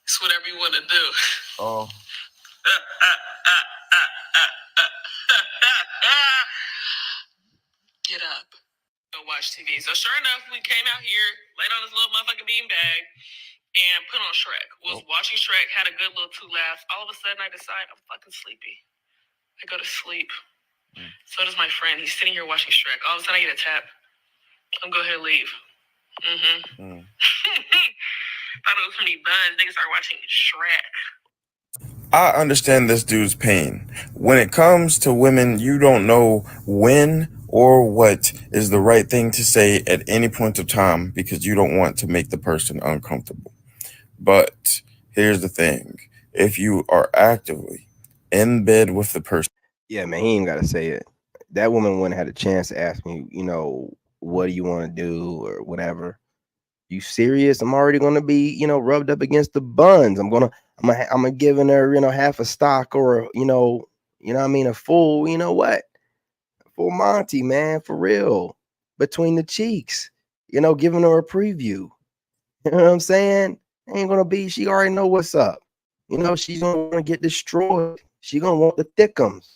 it's whatever you want to do. Oh. Get up. Go watch TV. So sure enough, we came out here, laid on this little motherfucking beanbag, and put on Shrek. Was watching Shrek, had a good little 2 laughs. All of a sudden, I decide I'm fucking sleepy. I go to sleep. So does my friend. He's sitting here watching Shrek. All of a sudden, I get a tap. I'm go ahead and leave. Thought it was gonna be buns. Niggas start watching Shrek. I understand this dude's pain. When it comes to women, you don't know when or what is the right thing to say at any point of time because you don't want to make the person uncomfortable. But here's the thing. If you are actively in bed with the person. Yeah, man, he ain't got to say it. That woman wouldn't have had a chance to ask me, you know, what do you want to do or whatever. You serious? I'm already going to be, you know, rubbed up against the buns. I'm gonna giving her, you know, half a stock or, you know what I mean? A full, you know what? A full Monty, man, for real. Between the cheeks, you know, giving her a preview. You know what I'm saying? Ain't going to be, she already know what's up. You know, she's going to want to get destroyed. She going to want the thickums.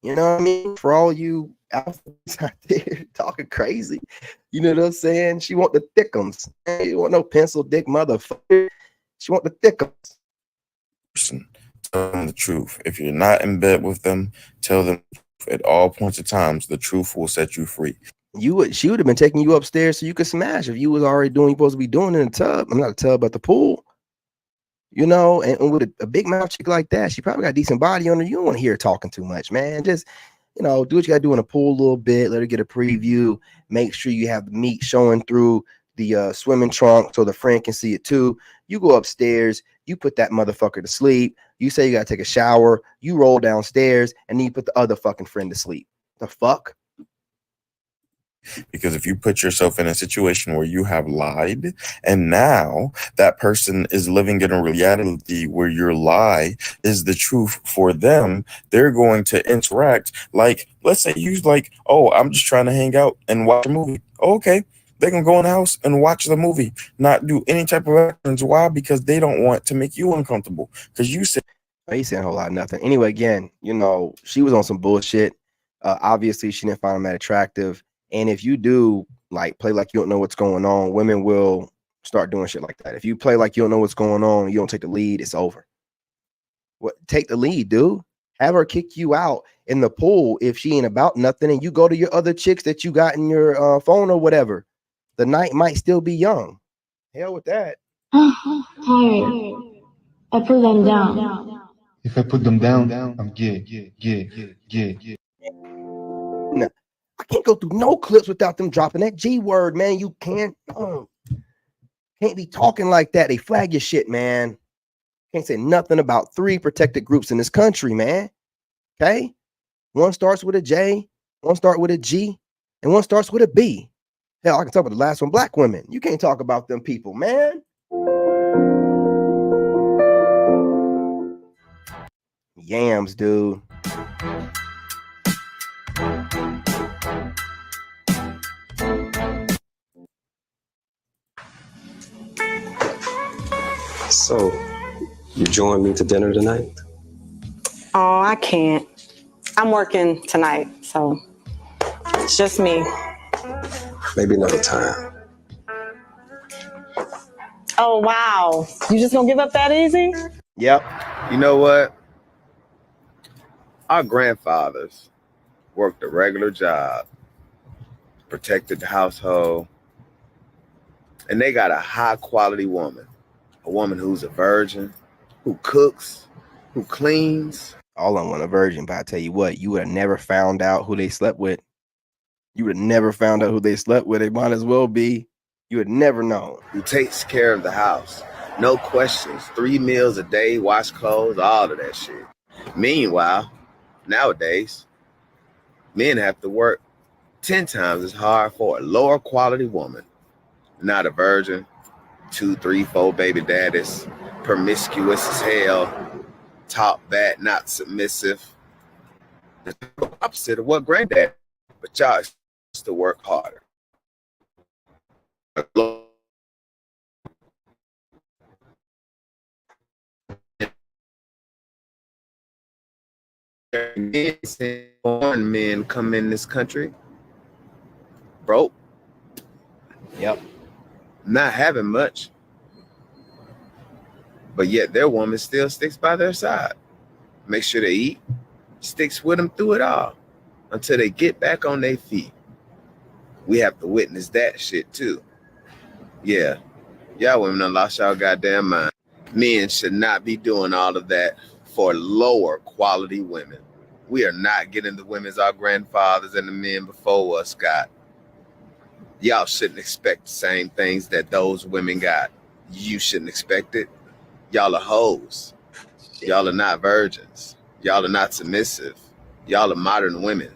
You know what I mean? For all you alphas out there talking crazy, you know what I'm saying? She want the thickums. You want no pencil dick motherfucker. She want the thickums. Tell them the truth. If you're not in bed with them, tell them at all points of times. The truth will set you free. She would have been taking you upstairs so you could smash if you was already doing what you're supposed to be doing in the tub. I'm not a tub, but the pool. You know, and with a big mouth chick like that, she probably got a decent body on her. You don't want to hear her talking too much, man. Just, you know, do what you got to do in the pool a little bit. Let her get a preview. Make sure you have the meat showing through the swimming trunk so the friend can see it too. You go upstairs. You put that motherfucker to sleep. You say you got to take a shower. You roll downstairs, and then you put the other fucking friend to sleep. The fuck? Because if you put yourself in a situation where you have lied and now that person is living in a reality where your lie is the truth for them, they're going to interact like, let's say you like, oh, I'm just trying to hang out and watch a movie. Okay. They can go in the house and watch the movie, not do any type of actions. Why? Because they don't want to make you uncomfortable. Because you said, he said a whole lot of nothing. Anyway, again, you know, she was on some bullshit. Obviously, she didn't find him that attractive. And if you do like play like you don't know what's going on, women will start doing shit like that. If you play like you don't know what's going on, you don't take the lead, it's over. What? Take the lead, dude. Have her kick you out in the pool if she ain't about nothing, and you go to your other chicks that you got in your phone or whatever. The night might still be young. Hell with that. Tired. I put them down. If I put them down, I'm gay. No, I can't go through no clips without them dropping that G word, man. You can't be talking like that. They flag your shit, man. Can't say nothing about 3 protected groups in this country, man. Okay? One starts with a J, one starts with a G, and one starts with a B. Hell, I can talk about the last one, black women. You can't talk about them people, man. Yams, dude. So, you join me to dinner tonight? Oh, I can't. I'm working tonight, so it's just me. Maybe another time. Oh, wow. You just gonna give up that easy? Yep. You know what? Our grandfathers worked a regular job, protected the household, and they got a high quality woman. A woman who's a virgin, who cooks, who cleans. All I want a virgin, but I tell you what, you would have never found out who they slept with. You would have never found out who they slept with. They might as well be. You would never know. Who takes care of the house. No questions. 3 meals a day, wash clothes, all of that shit. Meanwhile, nowadays, men have to work 10 times as hard for a lower quality woman. Not a virgin, 2, 3, 4 baby daddies, promiscuous as hell, top back, not submissive. The opposite of what granddad, but y'all used to work harder. Foreign men come in this country broke. Yep. Not having much. But yet their woman still sticks by their side. Make sure they eat, sticks with them through it all until they get back on their feet. We have to witness that shit too. Yeah. Y'all women done lost y'all goddamn mind. Men should not be doing all of that for lower quality women. We are not getting the women our grandfathers and the men before us got. Y'all shouldn't expect the same things that those women got. You shouldn't expect it. Y'all are hoes. Y'all are not virgins. Y'all are not submissive. Y'all are modern women.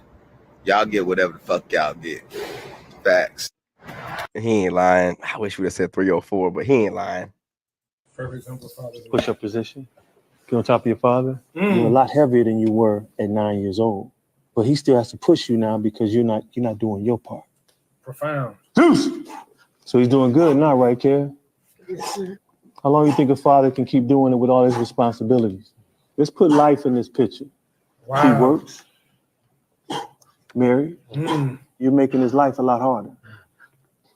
Y'all get whatever the fuck y'all get. Facts. He ain't lying. I wish we would have said 304, but he ain't lying. Perfect example of father. Push up position. Get on top of your father. You're a lot heavier than you were at 9 years old. But he still has to push you now because you're not doing your part. Profound. Zeus! So he's doing good now, right, Kerr? Yes, sir. How long you think a father can keep doing it with all his responsibilities? Let's put life in this picture. Wow. He works, married. You're making his life a lot harder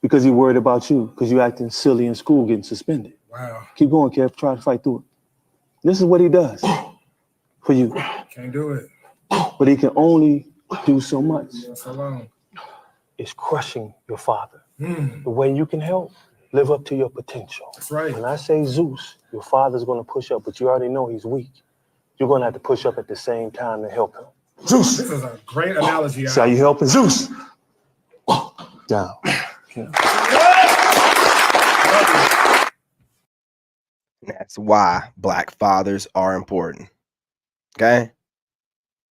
because he's worried about you because you're acting silly in school, getting suspended. Wow. Keep going, Kev. Try to fight through it. This is what he does for you. Can't do it. But he can only do so much. That's alone. It's crushing your father. The way you can help, live up to your potential. That's right. When I say Zeus, your father's going to push up, but you already know he's weak. You're going to have to push up at the same time to help him. Zeus! This is a great analogy. See how you helping Zeus? Down. That's why Black fathers are important. Okay?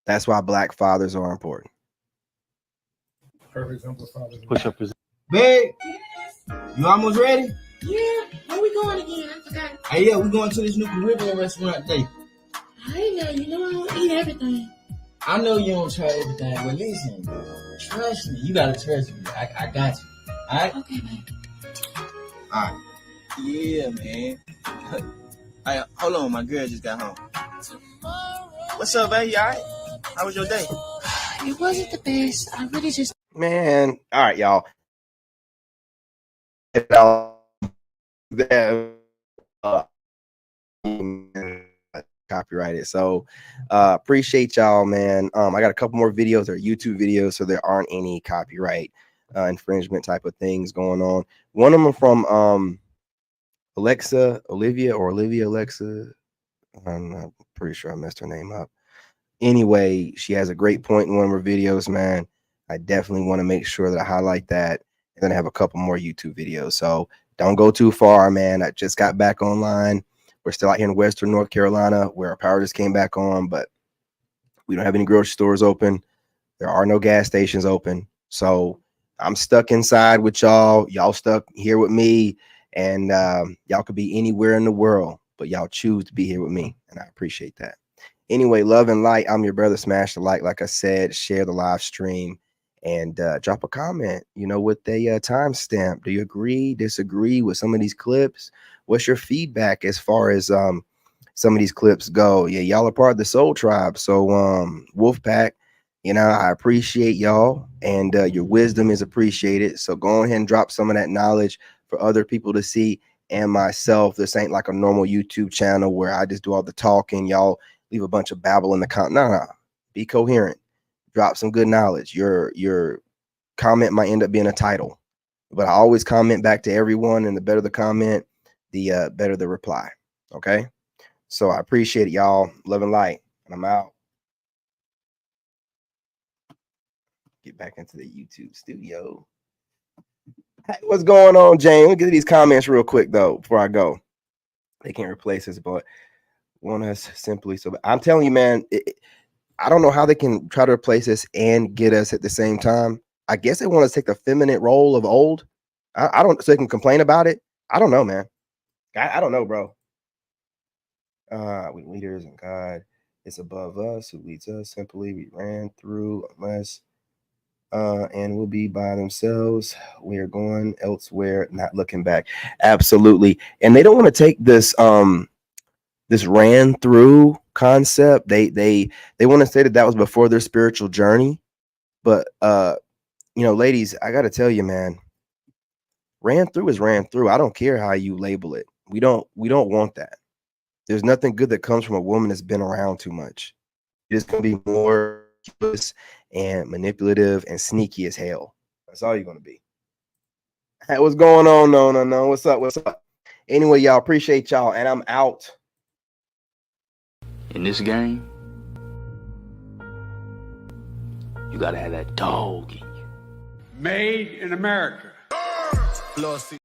That's why Black fathers are important. Perfect example of father. Push up position. Babe, you almost ready? Yeah, where we going again? I forgot. Hey, yeah, we're going to this new Caribbean restaurant today. I know, you know I don't eat everything. I know you don't try everything, but listen, trust me. You gotta trust me. I got you. All right? Okay, man. All right. Yeah, man. Hey, hold on, my girl just got home. What's up, baby? All right? How was your day? It wasn't the best. I really just... Man, all right, y'all. Copyrighted. So appreciate y'all, man. I got a couple more videos. They're YouTube videos, so there aren't any copyright infringement type of things going on. One of them from Olivia Alexa. I'm pretty sure I messed her name up. Anyway, she has a great point in one of her videos, man. I definitely want to make sure that I highlight that. And then I have a couple more YouTube videos. So don't go too far, man. I just got back online. We're still out here in Western North Carolina where our power just came back on, but we don't have any grocery stores open. There are no gas stations open. So I'm stuck inside with y'all. Y'all stuck here with me. And y'all could be anywhere in the world, but y'all choose to be here with me. And I appreciate that. Anyway, love and light. I'm your brother. Smash the like I said, share the live stream, and drop a comment, with a timestamp. Do you agree, disagree with some of these clips? What's your feedback as far as some of these clips go? Yeah, y'all are part of the Soul Tribe. So Wolfpack, I appreciate y'all, and your wisdom is appreciated. So go ahead and drop some of that knowledge for other people to see, and myself. This ain't like a normal YouTube channel where I just do all the talking. Y'all leave a bunch of babble in the comment. No. Be coherent. Drop some good knowledge. Your comment might end up being a title, but I always comment back to everyone, and the better the comment, the better the reply. Okay? So I appreciate it, y'all. Love and light. And I'm out. Get back into the YouTube studio. Hey, what's going on, Jane? Let me get to these comments real quick, though, before I go. They can't replace us, but want us simply. So I'm telling you, man, I don't know how they can try to replace us and get us at the same time. I guess they want to take the feminine role of old. I don't, so they can complain about it. I don't know, man. I don't know, bro. We leaders and God. It's above us who leads us. Simply we ran through unless and will be by themselves. We are going elsewhere, not looking back. Absolutely. And they don't want to take this this ran through concept. They want to say that was before their spiritual journey. But you know, ladies, I got to tell you, man, ran through is ran through. I don't care how you label it. We don't want that. There's nothing good that comes from a woman that's been around too much. It's going to be more and manipulative and sneaky as hell. That's all you're going to be. Hey, what's going on? No. What's up? Anyway, y'all, appreciate y'all, and I'm out. In this game, you gotta have that dog in you. Made in America. Flossy.